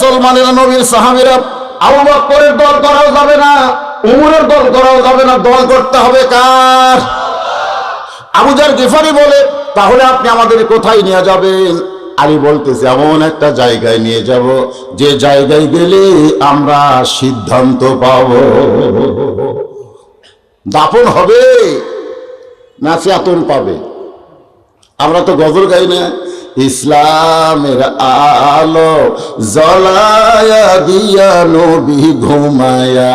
মুসলমানেরা, নবীর সাহাবীরা, আবু বকরের দল করাও যাবে না, উমরের দল করাও যাবে না, দল করতে হবে কার? আবু যার গিফারি বলে, তাহলে আপনি আমাদের কোথায় নিয়ে যাবেন? আলী বলতেছে, এমন একটা জায়গায় নিয়ে যাব যে জায়গায় গেলে আমরা সিদ্ধান্ত পাব। দাফন হবে না চেতন পাবে? আমরা তো গজল গাই না, ইসলামের আলো জ্বলায়া দিয়া নবী ঘুমায়া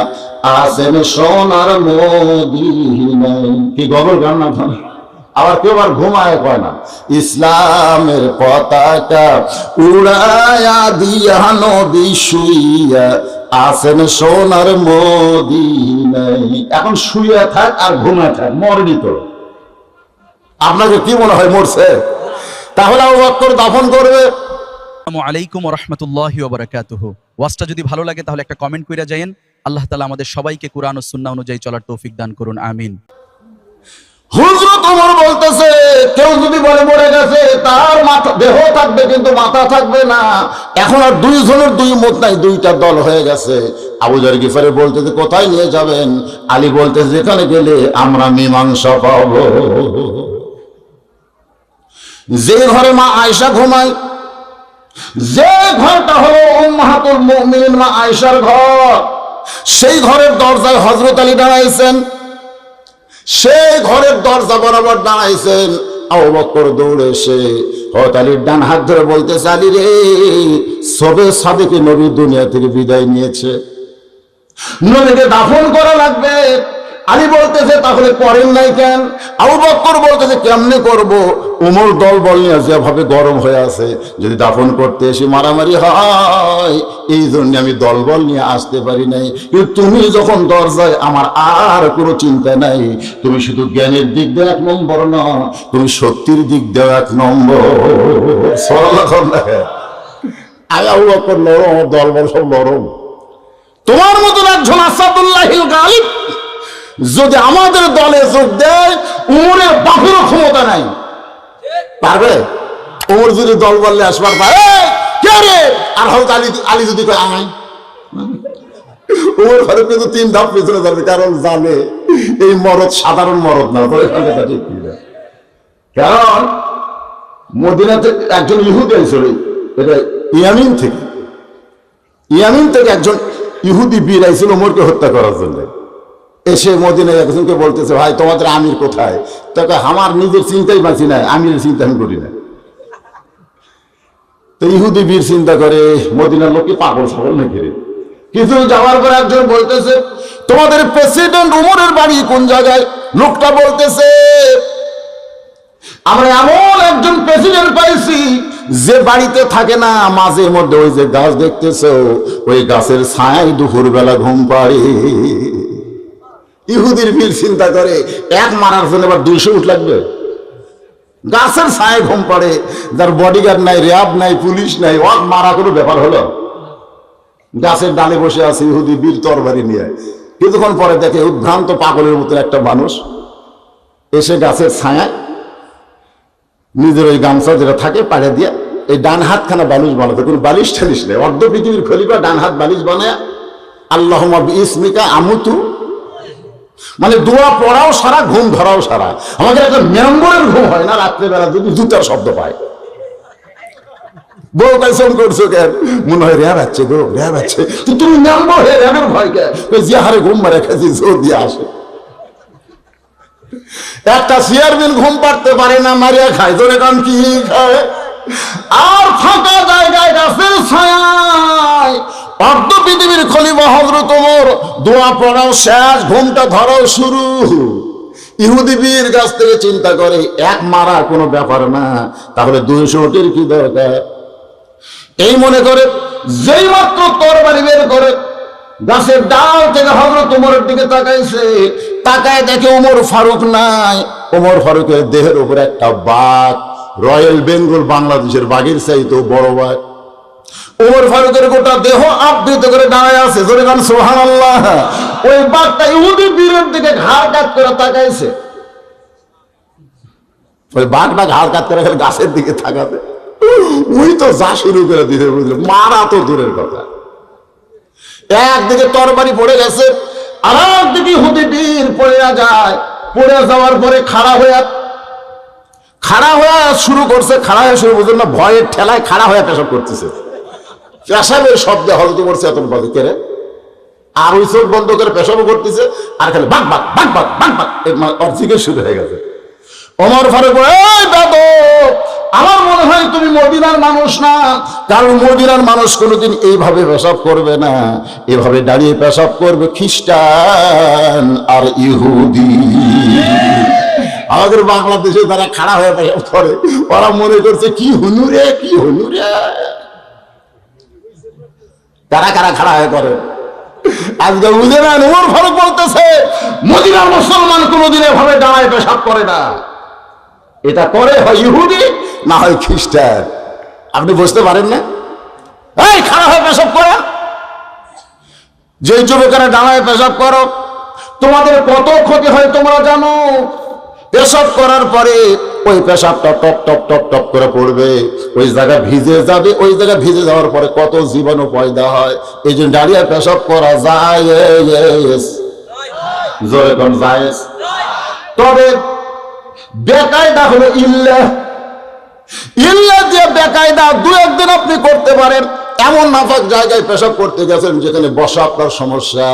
আসেন সোনার মদিনায়। কি গজল গান না? আবার কেউ আবার ঘুমায় কয় না, ইসলামের পতাকা উড়ায়া দিয়া নবী শুইয়া আসেন সোনার মদিনায়। এখন শুইয়া থাক আর ঘুমায় থাক, মরেনি তো। আপনাকে কি মনে হয় মরছে? তাহলে আবু বকর দাফন করবে। আসসালামু আলাইকুম ওয়া রাহমাতুল্লাহি ওয়া বারাকাতুহু। ওয়াজটা যদি ভালো লাগে তাহলে একটা কমেন্ট কইরা যায়েন। আল্লাহ তাআলা আমাদের সবাইকে কুরআন ও সুন্নাহ অনুযায়ী চলার তৌফিক দান করুন, আমিন। হুজরত ওমর বলতেছে, কেউ যদি বলে মরে গেছে, তার মাথা দেহ থাকবে কিন্তু মাথা থাকবে না। এখন আর দুইজনের দুই মত নাই, দুইটা দল হয়ে গেছে। আবু যার গিফারি বলতেছে, কোথায় নিয়ে যাবেন? আলী বলতেছে, যেখানে গেলে আমরা মীমাংসা পাব। যে ঘরে মা আয়েশা ঘুমায়, যে ঘরটা হলো উম্মাহাতুল মুমিনিন মা আয়েশার ঘর, সেই ঘরের দরজায় হযরত আলী দাঁড়াইছেন। সেই ঘরের দরজা বরাবর দাঁড়াইছেন। আবু বকর দৌড়ে এসে হযরত আলীর ডান হাত ধরে বলতেছে, আলী রে, সবে সাদেকে নবী দুনিয়া থেকে বিদায় নিয়েছে, নবীকে দাফন করা লাগবে। আলী বলতেছে, তাহলে করেন নাই কেন? আবু বকর বলতেছে, কেমনে করব? উমর দল বল নিয়ে যেভাবে গরম হয়ে আছে, যদি দাফন করতে এসে মারামারি হয়, এই জন্য আমি দল বল নিয়ে আসতে পারি নাই। কিন্তু তুমি যখন দরজায়, আমার আর কোনো চিন্তা নাই। তুমি শুধু জ্ঞানের দিক দিয়ে 1 নম্বর না, তুমি শক্তির দিক দিয়ে 1 নম্বর। আমি আবু বকর নরম, দল বল সব নরম। তোমার মতন একজন আসাদুল্লাহিল গালিব যদি আমাদের দলে যোগ দেয়, উমরের বাপেরও ক্ষমতা নাই, পারবে? উমর যদি দল বললে আসবার পারে, কে রে? আর হয়তো আলী যদি কয় আমায়, উমর ঘরে কিন্তু 3 ধাপ পিছনে যাবে, কারণ জানে এই মরদ সাধারণ মরদ না। কারণ মদিনাতে একজন ইহুদি আইছিল, এটা ইয়ামিন থেকে একজন ইহুদি বীর আইছিল উমরকে হত্যা করার জন্য। এসে মদিনায় একজনকে বলতেছে, ভাই তোমাদের আমির কোথায়? তাকে, আমার নিজের চিন্তাই বাঁচি নাই, আমিরের চিন্তা আমি করি না। তো ইহুদি বীর চিন্তা করে, মদিনার লোককে পাগল ছাগল নাকি রে। কিছু যাওয়ার পর একজন বলতেছে, তোমাদের প্রেসিডেন্ট উমরের বাড়ি কোন জায়গায়? লোকটা বলতেছে, আমরা এমন একজন প্রেসিডেন্ট পাইছি যে বাড়িতে থাকে না, মাঝে মধ্যে ওই যে গাছ দেখতেছো, ওই গাছের ছায়ায় দুপুর বেলা ঘুম পাড়ে। ইহুদির বীর চিন্তা করে, এক মারার জন্য আবার 200 উঠ লাগবে। গাছের ছায়ায় ঘুম পাড়ে, যার বডিগার্ড নাই, র্যাব নাই, পুলিশ নাই, ওর মারা কোনো ব্যাপার হলো? গাছের ডালে বসে আছে ইহুদি বীর তরবারি নিয়ে। কিছুক্ষণ পরে দেখে উদ্ভ্রান্ত পাগলের মতো একটা মানুষ এসে গাছের ছায়ায় নিজের ওই গামছা যেটা থাকে পাড়ে দিয়ে এই ডান হাতখানা বালিশ বানাতে, কোনো বালিশ ঠালিশ নেই, অর্ধ পৃথিবীর খলিফা ডান হাত বালিশ বানায় আল্লাহুম্মা বিইসমিকা আমুতু, মানে দোয়া পড়াও সারা, ঘুম ধরাও সারা। আমাদের একটা মেম্বরের ঘুম হয় না রাত্রেবেলা যদি জুতার শব্দ পায়। বউ কাইসম করছো কেন? মনে হয় র্যাব আছে গো, র্যাব আছে। তো তুমি মেম্বর হয়ে র্যাবের ভয় কে? যে হারে ঘুম মারে খাইছি, জোর দিয়ে আসে। একটা চেয়ারম্যান ঘুম পাড়তে পারে না, মারিয়া খায়, ধরে কান কি খায়? আর ফাঁকা জায়গায় গাছের ছায়ায় অর্ধ পৃথিবীর খলিফা হযরত ওমর দোয়া পড়াও শেষ, ঘুমটা ধরাও শুরু। ইহুদি বীর গাছ থেকে চিন্তা করে, এক মারা কোনো ব্যাপার না, তাহলে 200 উটের কি দরকার? এই মনে করে যেই মাত্র তরবারি বের করে গাছের ডাল থেকে হযরত ওমরের দিকে তাকাইছে, তাকায় দেখে ওমর ফারুক নাই। ওমর ফারুকের দেহের উপর একটা বাঘ, রয়্যাল বেঙ্গল বাংলাদেশের বাঘের চাইতেও বড় বাঘ। ওমর ফারুকের গোটা দেহ আবৃত করে দাঁড়ায় আছে, জোরে গান সুবহানাল্লাহ। ওই বাঘটা ইহুদি বীরের দিকে ঘাড় কাত করে তাকাইছে। ওই বাঘটা ঘাড় কাত করে গাছের দিকে তাকাবে। ওই তো যা শুরু করে দিতে বুঝলো, মারা তো দূরের কথা। একদিকে তরবারি পড়ে গেছে, আর একদিকে হুদি বীর পড়ে যায়। পড়ে যাওয়ার পরে খাড়া হয়ে শুরু করছে। খাড়া হয়ে শুরু বুঝলেন না, ভয়ের ঠেলায় খাড়া হয়ে পেশাব করতেছে। পেশাবের শব্দে হজরত করছে এত বাজে করে, আর ওই চোখ বন্ধ করে পেশাবও করতেছে, আর খালি বাক বাক বাক বাক বাক বাক অর্জিকে শুরু হয়ে গেছে। ওমর ফারুক বলে, এই বেদব, আমার মনে হয় তুমি মদিনার মানুষ না, কারণ মদিনার মানুষ কোনোদিন এইভাবে পেশাব করবে না, এভাবে দাঁড়িয়ে পেশাব করবে খ্রিস্টান আর ইহুদি। আমাদের বাংলাদেশে তারা খাড়া হয়ে পেশাব করে, ওরা মনে করছে কি হুনুরে কি হুনুরে। কারা কারা খাড়া হয়ে করে আজকে বুঝে নেন। ওমর ফারুক বলতেছে মদিনার মুসলমান কোনোদিন এভাবে দাঁড়ায় পেশাব করে না, এটা করে হয় ইহুদি না হয় খ্রিস্টান। আপনি বুঝতে পারেন না? এই খাড়া হয়ে পেশাব করা, যে যুবকেরা দাঁড়ায় পেশাব করো, তোমাদের কত ক্ষতি হয় তোমরা জানো? পেশাব করার পরে ওই পেশাবটা টপ টপ টপ টপ করে পড়বে, ওই জায়গা ভিজে যাবে, ওই জায়গা ভিজে যাওয়ার পরে কত জীবাণু পয়দা হয়। এই জন্য দাঁড়িয়ে পেশাব করা যায়, জোরে কোন যায়। তবে বেকায়দা হলো ইল্লা যে বেকায়দা দু একদিন আপনি করতে পারেন। এমন নাপাক জায়গায় পেশাব করতে গেছেন যেখানে বসা আপনার সমস্যা,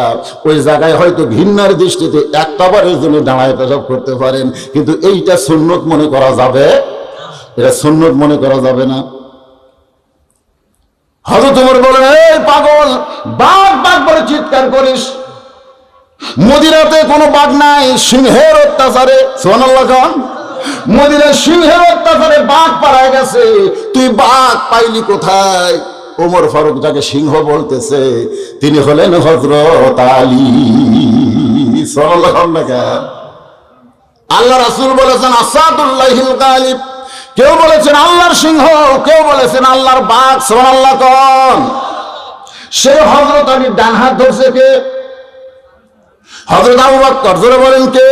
ওই জায়গায় হয়তো ঘৃণার দৃষ্টিতে একটা বারের জন্য দাঁড়ায় পেশাব করতে পারেন, কিন্তু এইটা সুন্নত মনে করা যাবে, এটা সুন্নত মনে করা যাবে না। হযরত ওমর বলেন, এই পাগল, বাঘ বাঘ বলে চিৎকার করিস, মদিনাতে কোনো বাঘ নাই, সিংহের অত্যাচারে। সুবহানাল্লাহ খান। মদিনার সিংহের অত্যাচারে বাঘ পাড়ায় গেছে, তুই বাঘ পাইলি কোথায়? ওমর ফারুক যাকে সিংহ বলতেছে তিনি হলেন হযরত আলী। সুবহানাল্লাহ খান। আল্লাহ রাসূল বলেছেন আসাদুল্লাহিল গালিব, কেউ বলেছেন আল্লাহর সিংহ, কেউ বলেছেন আল্লাহর বাঘ। সুবহানাল্লাহ খান। সে হযরত আলীর ডান হাত ধরছে কে? হযরত আবু বকর। জোরে বলেন কে?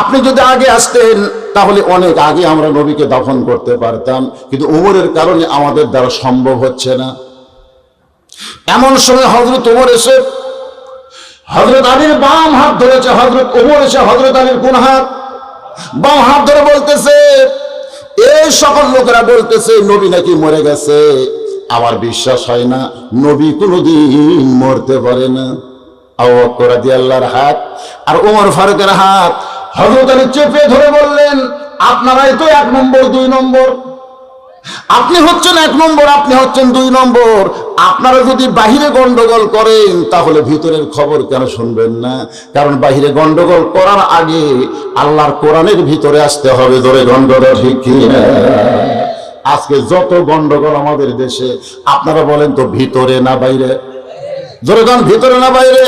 আপনি যদি আগে আসতেন তাহলে অনেক আগে আমরা নবীকে দাফন করতে পারতাম, কিন্তু ওমরের কারণে আমাদের দ্বারা সম্ভব হচ্ছে না। এমন সময় হযরত ওমর এসে হযরত আলীর বাম হাত ধরেছে, হযরত ওমর এসে হযরত আলীর কোন হাত? বাম হাত ধরে বলতেছে, এই সকল লোকেরা বলতেছে নবী নাকি মরে গেছে। আমার বিশ্বাস হয় না, নবী কোনোদিন মরতে পারে না। আবু বকর রাদিয়াল্লাহর হাত আর ওমর ফারুকের হাত হযরত আলী চেপে ধরে বললেন, আপনারাই তো 1 নম্বর 2 নম্বর, আপনি হচ্ছেন 1 নম্বর, আপনি হচ্ছেন 2 নম্বর। আপনারা যদি বাহিরে গন্ডগোল করেন তাহলে ভিতরের খবর কেন শুনবেন না? কারণ বাহিরে গন্ডগোল করার আগে আল্লাহর কোরআনের ভিতরে আসতে হবে। ধরে গন্ডগোল ঠিক কি না? আজকে যত গন্ডগোল আমাদের দেশে, আপনারা বলেন তো ভিতরে না বাইরে? জোরে গান, ভিতরে না বাইরে?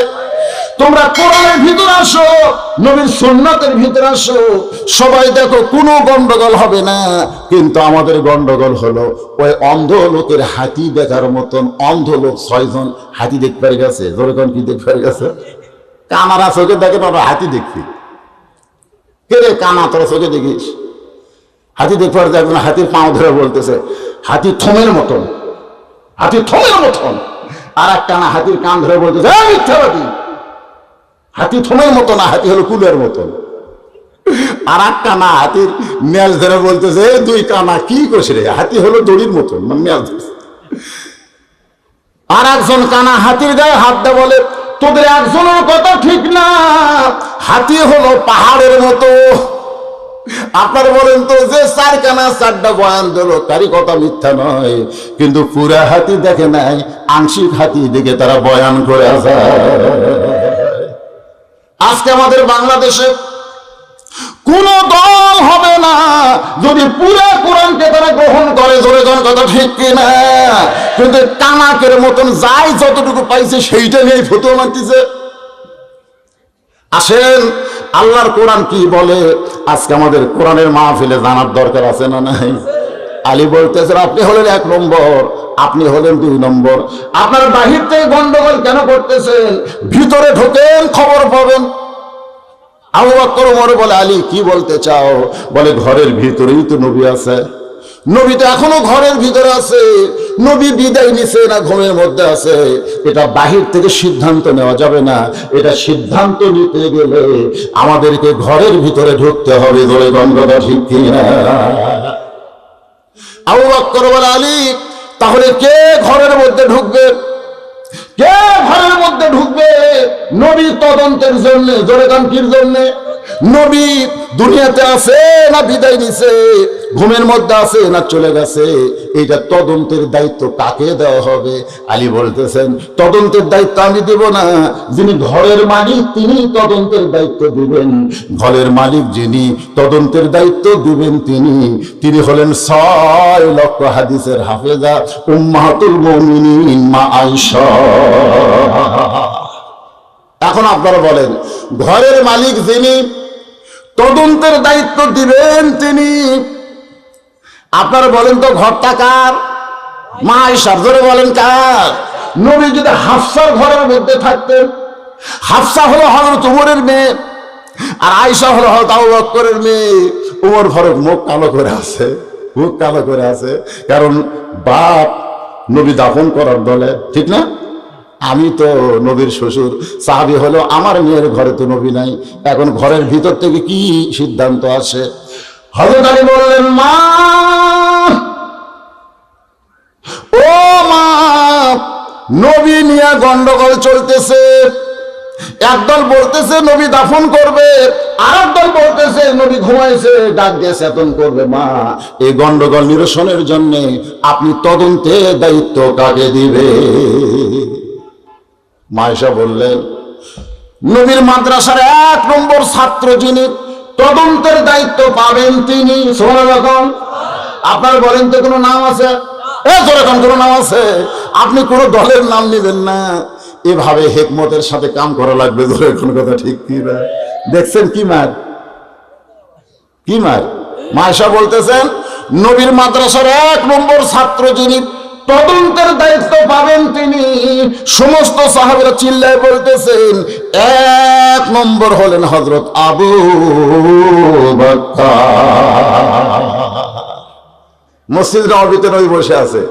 তোমরা কোরআনের ভিতরে আসো, নবীর সুন্নাতের ভিতরে আসো, সবাই দেখো কোনো গন্ডগোল হবে না। কিন্তু আমাদের গন্ডগোল হলো ওই অন্ধ লোকের হাতি দেখার মতন। অন্ধ লোক 6 জন হাতি দেখতে গেছে। জোরে গান, কি দেখতে গেছে? কানারা চোখে দেখেন, আমরা হাতি দেখি। কে রে কানা, তোরা চোখে দেখিস? হাতি দেখবার একজন হাতির পাও ধরে বলতেছে হাতি থমের মতন, হাতি থমের মতন। আর এক কানা হাতির কান ধরে বলতেছে মিথ্যাবাদী, হাতি থমের মতো না, হাতি হলো কুলের মতন। আর এক কানা হাতির মেল ধরে বলতেছে 2 কানা কি করছিস রে, হাতি হলো দড়ির মতন, মানে মেল ধরছে। আর একজন কানা হাতির গায়ে হাত দেয় বলে তোদের একজনের কথা ঠিক না, হাতি হলো পাহাড়ের মতো। আপনারা বলেন তো, যে 4 কানা 4টা বয়ান দিল তারই কথা মিথ্যা নয়, কিন্তু পুরা হাতি দেখে নাই, আংশিক হাতি দেখে তারা বয়ান করে আসে। আজকে আমাদের বাংলাদেশে কোন দল হবে না যদি পুরা কোরআনকে তারা গ্রহণ করে। জোরে কোন কথা ঠিক কিনা? কিন্তু কানাকের মতন যাই যতটুকু পাইছে সেইটা নিয়ে ফতোয়া মানতেছে। আসেন আল্লাহর কোরআন কি বলে আজকে আমাদের কোরআনের মাহফিলে জানার দরকার আছে না নাই? আলী বলতেছেন আপনি হলেন 1 নম্বর, আপনি হলেন 2 নম্বর। আপনার বাহির থেকে গন্ডগোল কেন করতেছেন? ভিতরে ঢোকেন, খবর পাবেন। আবু বকর ওমর বলে আলী কি বলতে চাও? বলে ঘরের ভিতরেই তো নবী আছে, নবী তো এখনো ঘরের ভিতরে আছে, নবী বিদায় নিছে না ঘুমের মধ্যে আছে, এটা বাহির থেকে সিদ্ধান্ত নেওয়া যাবে না। এটা সিদ্ধান্ত নিতে গেলে আমাদেরকে ঘরের ভিতরে ঢুকতে হবে। ধরে গঙ্গা ঠিক কিনা? আবু বকর বলে, আলী তাহলে কে ঘরের মধ্যে ঢুকবে? কে ঘরের মধ্যে ঢুকবে? নবী তদন্তের জন্য। জোরে গান কির জন্য? নবী দুনিয়াতে আছে না বিদায় নিছে, ঘুমের মধ্যে আছে না চলে গেছে, এইটা তদন্তের দায়িত্ব কাকে দেওয়া হবে? আলী বলতেছেন, তদন্তের দায়িত্ব আমি দেব না, যিনি ঘরের মালিক তিনি তদন্তের দায়িত্ব দিবেন। ঘরের মালিক যিনি তদন্তের দায়িত্ব দিবেন তিনি হলেন 6 লক্ষ হাদিসের হাফেজা উম্মাহাতুল মুমিনিন মা আয়েশা। এখন আপনারা বলেন, ঘরের মালিক যিনি তদন্তের দায়িত্ব দিবেন তিনি, আপনারা বলেন তো ঘরটা কার? মা আয়েশার। জোরে বলেন কার? নবী যদি হাফসার ঘরের মধ্যে থাকতেন, হাফসা হলো হযরত ওমরের মেয়ে, আর আয়েশা হলো হযরত আবু বকরের মেয়ে। ওমর ফারুক মুখ কালো করে আছে, মুখ কালো করে আছে, কারণ বাপ নবী দাফন করার দলে, ঠিক না? আমি তো নবীর শ্বশুর, সাহাবী হলো আমার মেয়ের ঘরে তো নবী নাই, এখন ঘরের ভিতর থেকে কি সিদ্ধান্ত আসে? হযরত আলী বললেন, মা ও মা, নবী নিয়ে গন্ডগোল চলতেছে। একদল বলতেছে নবী দাফন করবে, আর একদল বলতেছে নবী ঘুমাইছে, ডাক দিয়ে চেতন করবে। মা, এই গন্ডগোল নিরসনের জন্য আপনি তদন্তের দায়িত্ব কাকে দিবে? মা আয়েশা বললেন, নবীর মাদ্রাসার 1 নম্বর ছাত্র যিনি তদন্তের দায়িত্ব পাবেন তিনি। সুবহানাল্লাহ। আপনারা বলেন তো কোনো নাম আছে? যেরকম কোনো নাম আছে? আপনি কোনো দলের নাম নেবেন না, এভাবে হিকমতের সাথে কাম করা লাগবে। ধরে কোন কথা ঠিক কি না? দেখছেন কি মার, কি মার? মা আয়েশা বলতেছেন, নবীর মাদ্রাসার 1 নম্বর ছাত্র যিনি তদন্তের দায়িত্ব পাবেন তিনি। সমস্ত সাহাবীরা চিল্লায় বলতেছেন, 1 নম্বর হলেন হযরত আবু বকর। মসজিদ নববীতে নবী বসে আছে,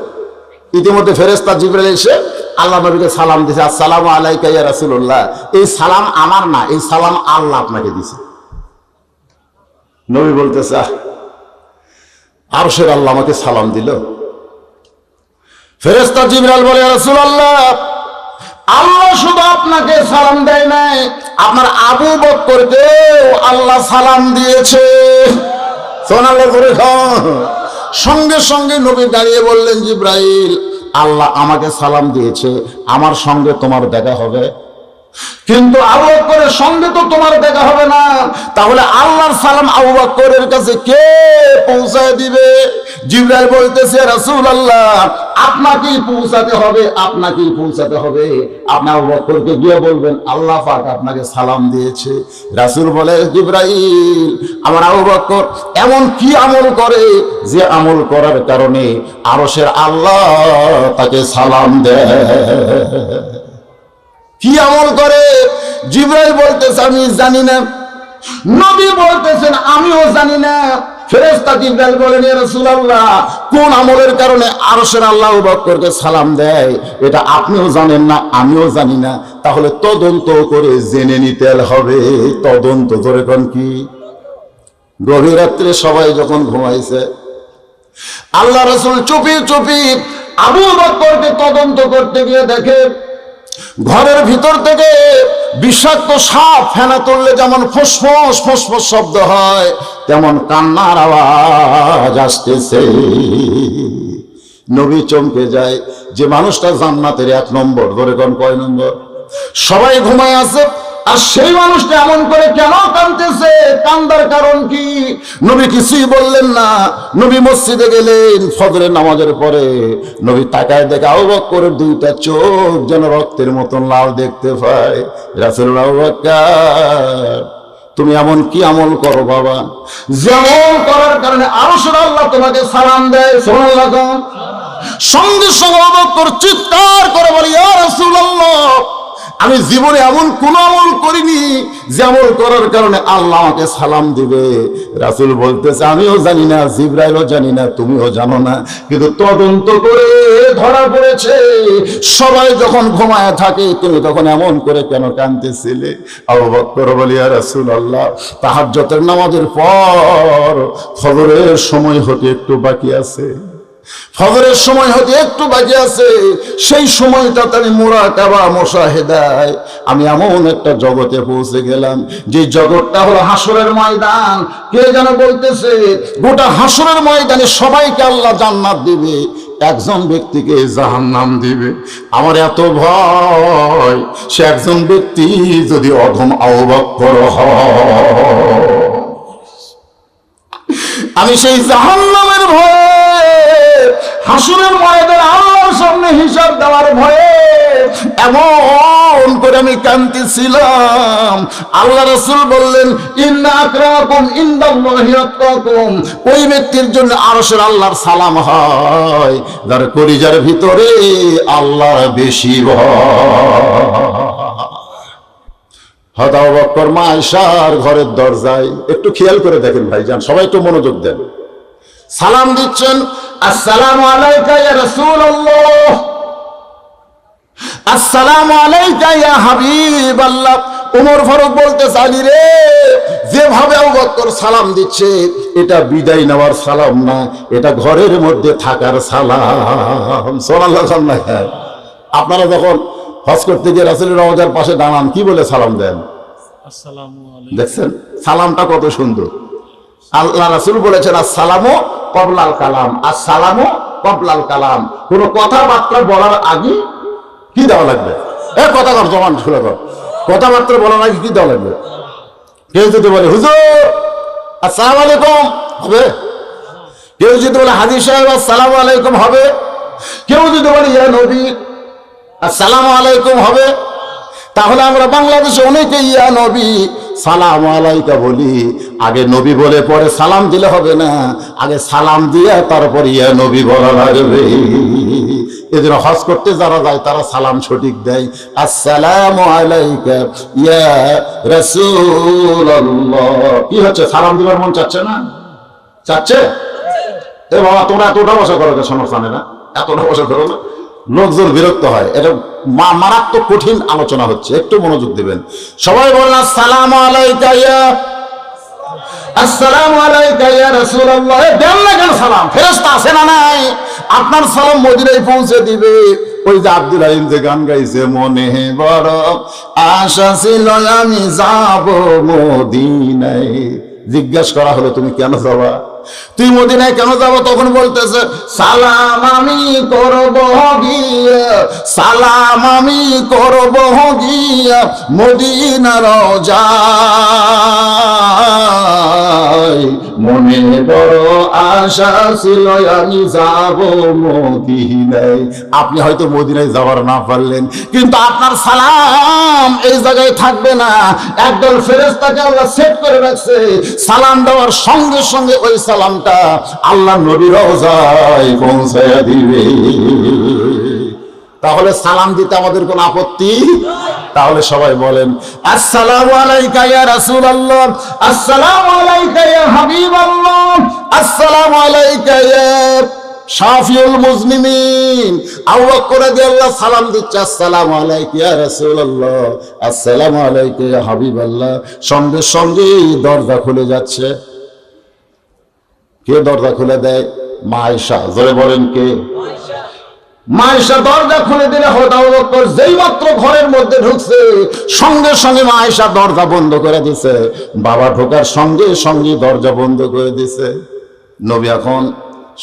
ইতিমধ্যে ফেরেশতা জিবরাইল এসে আল্লাহ নবীকে সালাম দিয়েছে, আসসালামু আলাইকা ইয়া রাসূলুল্লাহ। এই সালাম আমার না, এই সালাম আল্লাহ আপনাকে দিয়েছে। নবী বলতেছে, আরশের আল্লাহ আমাকে সালাম দিল। ফেরেশতা জিবরাইল বলে, ইয়া রাসূলুল্লাহ, আল্লাহ শুধু আপনাকে সালাম দেয় নাই, আপনার আবু বকরকে আল্লাহ সালাম দিয়েছে। সঙ্গে সঙ্গে নবী দাঁড়িয়ে বললেন, জিবরাইল, আল্লাহ আমাকে সালাম দিয়েছে, আমার সঙ্গে তোমার দেখা হবে, কিন্তু আবু বকরের সঙ্গে তো তোমার দেখা হবে না। তাহলে আল্লাহর সালাম আবু বকরের কাছে কে পৌঁছায় দিবে? জিবরাইল বলতেছে, রাসূলুল্লাহ, আপনাকেই পৌঁছাতে হবে, আপনাকেই পৌঁছাতে হবে। আপনি আবু বকরকে গিয়ে বলবেন, আল্লাহ পাক আপনাকে সালাম দিয়েছে। রাসূল বলে, জিবরাইল, আমার আবু বকর এমন কি আমল করে যে আমল করার কারণে আরশের আল্লাহ তাকে সালাম দেয়? কি আমল করে? জিবরাইল বলতেছে, আমি জানি না। নবী বলতেছেন, আমিও জানি না। ফেরেশতা জিবরাইল বলেন, ইয়া রাসূলুল্লাহ, কোন আমলের কারণে আরশের আল্লাহ আবু বকরকে সালাম দেয় এটা আপনিও জানেন না, আমিও জানি না। তাহলে তদন্ত করে জেনে নিতে হবে। তদন্ত করে কোন কি? গভীর রাত্রে সবাই যখন ঘুমাইছে, আল্লাহ রাসূল চুপি চুপি আবু বকরকে তদন্ত করতে গিয়ে দেখে ঘরের ভিতর থেকে বিষাক্ত সাপ ফেনা তুললে যেমন ফোসফোস ফোসফোস শব্দ হয়, তেমন কান্নার আওয়াজ আসতেছে। নবী চমকে যায়, যে মানুষটা জান্নাতের 1 নম্বর। ধরে কোন কয় নম্বর? সবাই ঘুমায় আছে, আর সেই মানুষটা এমন করে কেন কাঁদতেছে? কান্দার কারণ কি? নবী কিছুই বললেন না। নবী মসজিদে গেলেন ফজরের নামাজের পরে। নবী তাকায় দেখে আবু বকরের 2টা চোখ যেন রক্তের মতন লাল দেখতে পায়। রাসূলুল্লাহ, আবু বকর, তুমি এমন কি আমল করো বাবা, যেমন করার কারণে আরশের আল্লাহ তোমাকে সালাম দেয়? সুবহানাল্লাহ। সঙ্গে সঙ্গে আবু বকর চিৎকার করে বলে, ইয়া রাসূলুল্লাহ, আমি জীবনে এমন কোন আমল করিনি যে আমল করার কারণে আল্লাহ আমাকে সালাম দিবে। রাসূল বলতেছে আমিও জানি না, জিবরাইলও জানি না, তুমিও জানো না, কিন্তু তদন্ত করে ধরা পড়েছে সবাই যখন ঘুমায় থাকে তুমি তখন এমন করে কেন কাঁদতেছিলে? আবু বকর বলে ইয়া রাসূলুল্লাহ, তাহাজ্জুদের নামাজের পর ফজরের সময় হতে একটু বাকি আছে, ফজরের সময় হতে একটু বাকি আছে, সেই সময়টাতে আমি মুরাকাবা মুশাহেদায় আমি এমন একটা জগতে পৌঁছে গেলাম যে জগৎটা হলো হাসরের ময়দান। কে যেন বলতেছে গোটা হাসরের ময়দানে সবাইকে আল্লাহ জান্নাত দিবে, একজন ব্যক্তিকে জাহান্নাম দিবে। আমার এত ভয়, সে একজন ব্যক্তি যদি অধম আবু বকর হয়, আমি সেই জাহান্নামের ভয়ে, হাসরের ময়দানে আল্লাহর সামনে হিসাব দেওয়ার ভয়ে এমন করে আমি কাঁদতেছিলাম। আল্লাহ রাসূল বললেন ইন্না আকরামাকুম ইনদাল্লাহি আতকাকুম, ওই ব্যক্তির জন্য আরশের আল্লাহর সালাম হয় যার কলিজার ভিতরে আল্লাহর বেশি ভয়। হযরত আবু বকর মা আয়েশার ঘরের দরজায়, একটু খেয়াল করে দেখেন ভাইজান, সবাই একটু মনোযোগ দেন, সালাম দিচ্ছেন আসসালামু আলাইকা ইয়া রাসূলুল্লাহ, আসসালামু আলাইকা ইয়া হাবিবাল্লাহ। ওমর ফারুক বলতেছে আলী রে, যেভাবে আবু বকর সালাম দিচ্ছে এটা বিদায় নেওয়ার সালাম না, এটা ঘরের মধ্যে থাকার সালাম। সুবহানাল্লাহ। আপনারা যখন হজ করতে গিয়ে রাসূলের রওজার পাশে দাঁড়ান কি বলে সালাম দেন? আসসালামু আলাইকুম। দেখছেন সালামটা কত সুন্দর। আল্লাহ রাসূল বলেছেন আসসালামু ক্বাবলাল কালাম, আসসালামু ক্বাবলাল কালাম। কোনো কথাবার্তা বলার আগে কি দেওয়া লাগবে? কথা কর, জবান খুলে কর, কথাবার্তা বলার আগে কি দেওয়া লাগবে? কেউ যদি বলে হুজুর আসসালামু আলাইকুম হবে, কেউ যদি বলে হাজী সাহেব আসসালামু আলাইকুম হবে, কেউ যদি বলে ইয়া নবী আসসালামু আলাইকুম হবে। তাহলে আমরা বাংলাদেশে অনেকে ইয়া নবী সালাম আলাইকা বলি, আগে নবী বলে পরে সালাম দিলে হবে না, আগে সালাম দিয়ে তারপর ইয়া নবী বলা লাগবে। এদের হজ করতে যারা যায় তারা সালাম সঠিক দেয়, আসসালামু আলাইকা ইয়া রাসূলুল্লাহ। কি হচ্ছে, সালাম দিবার মন চাচ্ছে না? চাচ্ছে? এ বাবা তোমরা এতটা বসা করো, সমস্যা নেই না, এতটা বসা করো না, লোকজন বিরক্ত হয়। এটা মারাত্মক কঠিন আলোচনা হচ্ছে, একটু মনোযোগ দিবেন। সবাই বলেন আসসালামু আলাইকা ইয়া, আসসালামু আলাইকা ইয়া রাসূলুল্লাহ। দেন না কেন সালাম? ফেরেশতা আছে না নাই? আপনার সালাম মদিনায় পৌঁছে দিবে। ওই যে আব্দুল আলিম যে গান গাইছে, মনে বড় আশা ছিল আমি যাব মদিনায়। জিজ্ঞাসা করা হলো তুমি কেন যাবা, তুই মদিনায় কেন যাবো? তখন বলতেছে সালাম আমি করব গিয়া, সালাম আমি করব গিয়া মদিনার রওজায়, মনে বড় আশা ছিল আমি যাব মদিনায়। আপনি হয়তো মদিনায় যাওয়ার না পারলেন, কিন্তু আপনার সালাম এই জায়গায় থাকবে না। একদল ফেরেশতাকে আল্লাহ সেট করে রাখছে, সালাম দেওয়ার সঙ্গে সঙ্গে ওই সালামটা আল্লাহ নবীর রওজায় পৌঁছায়া দিবে। তাহলে সালাম দিতে আমাদের কোনো আপত্তি? তাহলে সবাই বলেন আসসালামু আলাইকা ইয়া রাসূলুল্লাহ, আসসালামু আলাইকা ইয়া হাবিবাল্লাহ, আসসালামু আলাইকা ইয়া শাফিউল মুজলিমিন। আবু বকর রাদিয়াল্লাহু সালাম দিচ্ছে আসসালামু আলাইকা ইয়া রাসূলুল্লাহ, আসসালামু আলাইকা ইয়া হাবিবাল্লাহ। সঙ্গে সঙ্গে দরজা খুলে যাচ্ছে। কে দরজা খুলে দেয়? মা আয়েশা। জোরে বলেন কে? মা আয়েশা দরজা খুলে দিলে হযরত আবু বকর যেই মাত্র ঘরের মধ্যে ঢুকছে সঙ্গে সঙ্গে মা আয়েশা দরজা বন্ধ করে দিছে। বাবা ঢোকার সঙ্গে সঙ্গে দরজা বন্ধ করে দিছে। নবী এখন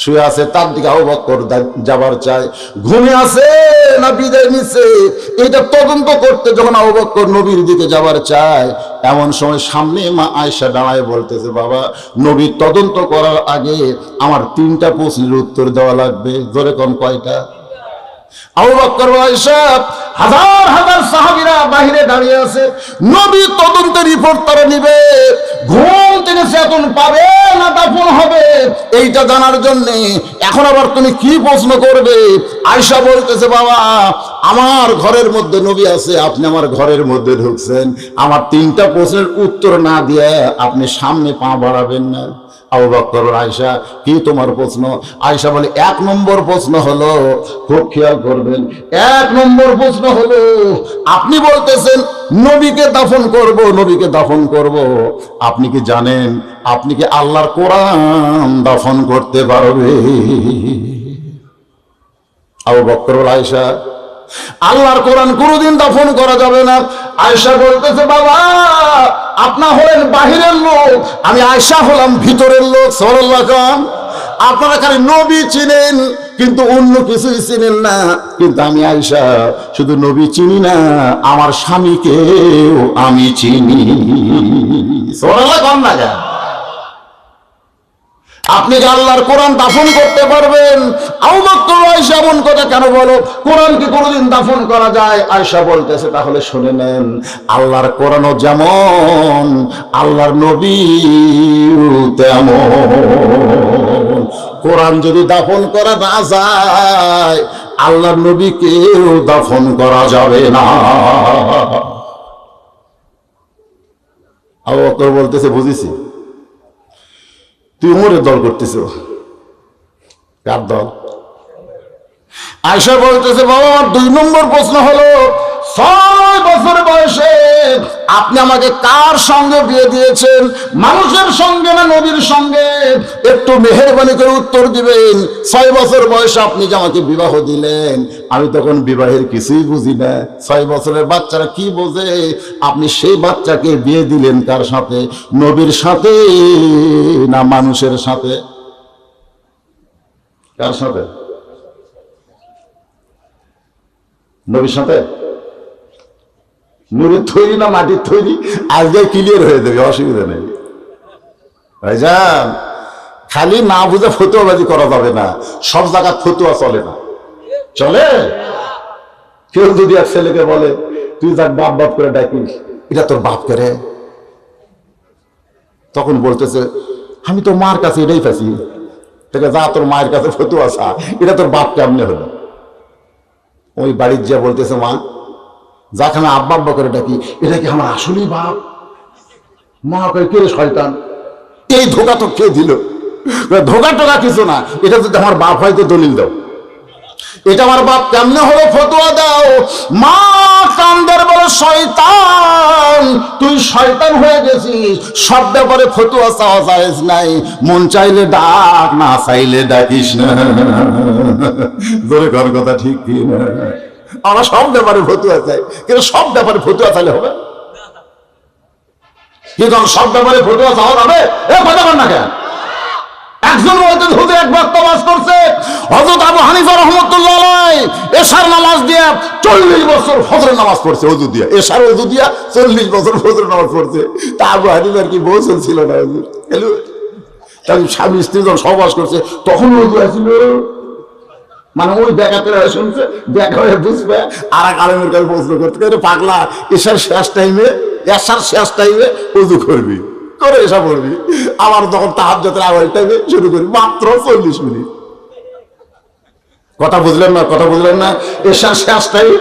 শুয়ে আছে, তার দিকে আবু বকর যাবার চায়, ঘুমে আছে না বিদায় নিছে এটা তদন্ত করতে যখন আবু বকর নবীর দিকে যাবার চায়, এমন সময় সামনে মা আয়েশা দাঁড়ায় বলতেছে বাবা, নবীর তদন্ত করার আগে আমার 3টা প্রশ্নের উত্তর দেওয়া লাগবে। জোরে কোন কয়টা? আবু বকর আয়েশা হাজার হাজার সাহাবীরা বাইরে দাঁড়িয়ে আছে, নবী তদন্তের রিপোর্ট তারা নিবে, ঘুম থেকে চেতন পাবে না দাফন হবে এইটা জানার জন্য। এখন আবার তুমি কি প্রশ্ন করবে? আয়েশা বলতেছে বাবা আমার ঘরের মধ্যে নবী আছে, আপনি আমার ঘরের মধ্যে ঢুকছেন, আমার 3টা প্রশ্নের উত্তর না দিয়ে আপনি সামনে পা বাড়াবেন না। আবু বকর, আয়েশা, কি তোমার প্রশ্ন? আয়েশা বলে, 1 নম্বর প্রশ্ন হলো, খুব খেয়াল করবেন, 1 নম্বর প্রশ্ন হলো, আপনি বলতেছেন নবীকে দাফন করব, নবীকে দাফন করব, আপনি কি জানেন আপনি কি আল্লাহর কোরআন দাফন করতে পারবে? আবু বকর, আয়েশা, আল্লাহর কোরআন কোনদিন দাফন করা যাবে না। আয়েশা বলতেছে, বাবা আপনি হলেন বাহিরের লোক, আমি আয়েশা হলাম ভিতরের লোক। সাল্লাল্লাহু, আপনারা খালি নবী চিনেন কিন্তু অন্য কিছুই চিনেন না, কিন্তু আমি আয়েশা শুধু নবী চিনি না, আমার স্বামীকেও আমি চিনি। সাল্লাল্লাহু না যা, আপনি কি আল্লাহর কোরআন দাফন করতে পারবেন? আবু বকর, আয়েশা এমন কথা কেন বলো? কোরআন কি কোনোদিন দাফন করা যায়? আয়েশা বলতেছে, তাহলে শুনে নেন, আল্লাহর কোরআনও যেমন, আল্লাহর নবী তেমন। কোরআন যদি দাফন করা না যায়, আল্লাহর নবীকেও দাফন করা যাবে না। আবু বকর বলতেছে, বুঝেছি, তুই উমরের দল করতেছ। কার দল? আয়েশা বলতেছে, বাবা আমার 2 নম্বর প্রশ্ন হলো, 6 বছর বয়সে আপনি আমাকে কার সঙ্গে বিয়ে দিয়েছেন? মানুষের সঙ্গে না নবীর সঙ্গে? একটু মেহেরবানি করে উত্তর দিবেন। 6 বছর বয়সে আপনি যে আমাকে বিবাহ দিলেন, আমি তখন বিবাহের কিছুই বুঝি না। 6 বছরের বাচ্চারা কি বোঝে? আপনি সেই বাচ্চাকে বিয়ে দিলেন কার সাথে? নবীর সাথে না মানুষের সাথে? কার সাথে? নবীর সাথে। নুরের তৈরি না মাটির তৈরি, আজকে ক্লিয়ার হয়ে যাবে, অসুবিধা নেই ভাইজান। খালি না বুঝে ফতুয়াবাজি করা যাবে না, সব জায়গায় ফতুয়া চলে না। চলে? কেউ যদি এক ছেলেকে বলে, তুই যাক বাপ বাপ করে ডাকিস, এটা তোর বাপ করে, তখন বলতেছে, আমি তো মার কাছে এটাই পাচ্ছি, থেকে যা তোর মায়ের কাছে ফতুয়া চা, এটা তোর বাপ কেমনে হলো? ওই বাড়ির যা বলতেছে, মা যাকে আমি আব্বা আব্বা করে ডাকি, এটা কি আমার আসলেই বাপ? মা কয়, কে রে শয়তান, এই ধোকা তো কে দিল? ধোকা টোকা কিছু না, এটা যদি আমার বাপ হয় তো দলিল দাও, এটা আমার বাপ কেমনে হলো ফতোয়া দাও। মা কান্দের বলে, শয়তান তুই শয়তান হয়ে গেছিস, সব ব্যাপারে ফতোয়া চাওয়া জায়েজ নাই, মন চাইলে ডাক, না চাইলে ডাকিস না। জোরে কর কথা, ঠিক কি না? আমরা সব ব্যাপারে ফতোয়া চাই, কিন্তু সব ব্যাপারে ফতোয়া চাইলে হবে? কিন্তু সব ব্যাপারে ফতোয়া চাওয়া যাবে? এ কথা বল না কেন? একজন বলতেন, হুজুর এক বক্তা ওয়াজ করছে, হযরত আবু হানিফা রাহমাতুল্লাহ আলাইহি এশার নামাজ দিয়ে 40 বছর ফজরের নামাজ পড়ছে, ওযু দিয়ে, এশার ওযু দিয়ে 40 বছর ফজরের নামাজ পড়ছে। তা আবু হানিফার কি বউ ছিল না? হুজুর হ্যালো, তাই স্বামী স্ত্রী যখন সহবাস করছে তখন ওযু আছিল, মানে ওই দেখাতে শুনছে, দেখা হয়ে বুঝবে। আর এক আলেমের কাছে প্রশ্ন করতে, পাগলা এশার শেষ টাইমে ওযু করবি, করে এসা পড়বি, আবার যখন তাহাজ্জুদের আগের টাইমে শুরু করি, মাত্র 40 মিনিট। কথা বুঝলেন না? কথা বুঝলেন না? এশার শেষ টাইম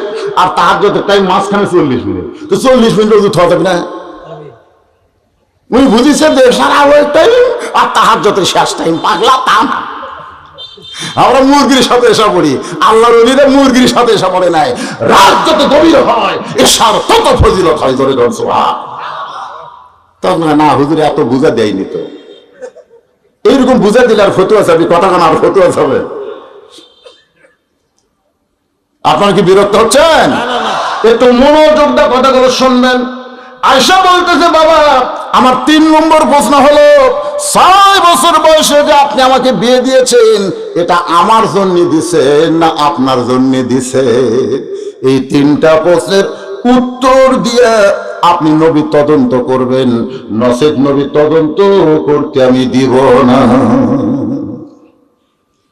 আর তাহাজ্জুদের টাইম মাঝখানে 40 মিনিট, তো 40 মিনিট ওযু থাকা যাবে না? উনি বুঝেছেন যে এশার আগের টাইম আর তাহাজ্জুদের শেষ টাইম, পাগলা তা না। আমরা মুরগির সাথে এসা পড়ি, আল্লাহর ওলিরা মুরগির সাথে এসা পড়ে নাই। রাত যত গভীর হয় এশার তত ফজিলত হয়। ধরে ধর সুবহান। তখন না হুজুর এত বুঝা দেয়নি তো, এইরকম বুঝা দিলে আর ফতুয়া যাবে, কথা কেন আর ফতুয়া যাবে? আপনারা কি বিরক্ত হচ্ছেন? একটু মনোযোগ দিয়ে কথাগুলো শুনবেন। আয়েশা বলতেছে, বাবা আমার 3 নম্বর প্রশ্ন হলো, 6 বছর বয়সে যে আপনি আমাকে বিয়ে দিয়েছেন, এটা আমার জন্য দিছেন না আপনার জন্য দিছে? এই 3টা প্রশ্নের উত্তর দিয়ে আপনি নবী তদন্ত করবেন, নসেদ নবী তদন্ত করতে আমি দিব না।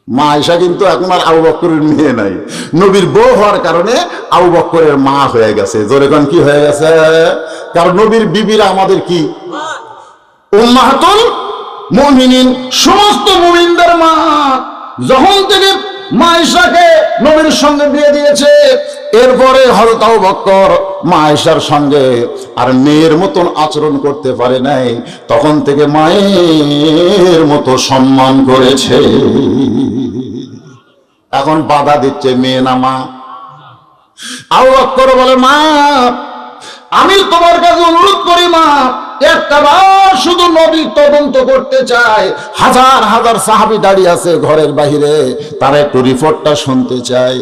মা আয়েশা কিন্তু এখন আর আবু বকরের মেয়ে নাই, নবীর বউ হওয়ার কারণে আবু বকরের মা হয়ে গেছে। জোরে কোন কি হয়ে গেছে? কারণ নবীর বিবিরা আমাদের কি উম্মাহাতুল মুমিনিন, সমস্ত মুমিনদের মা। যখন থেকে মা আয়েশাকে নবীর সঙ্গে বিয়ে দিয়েছে। এরপরে হযরত আবু বকর মা আয়েশার সঙ্গে আর মেয়ের মতন আচরণ করতে পারে নাই, তখন থেকে মায়ের মতো সম্মান করেছে। এখন বাধা দিচ্ছে মেয়ে না মা। আবু বকর বলে, মা আমি তোমার কাছে অনুরোধ করি মা, একটা বার শুধু নবী তদন্ত করতে চাই। হাজার হাজার সাহাবী দাঁড়িয়ে আছে ঘরের বাহিরে, তারা একটু রিপোর্টটা শুনতে চায়।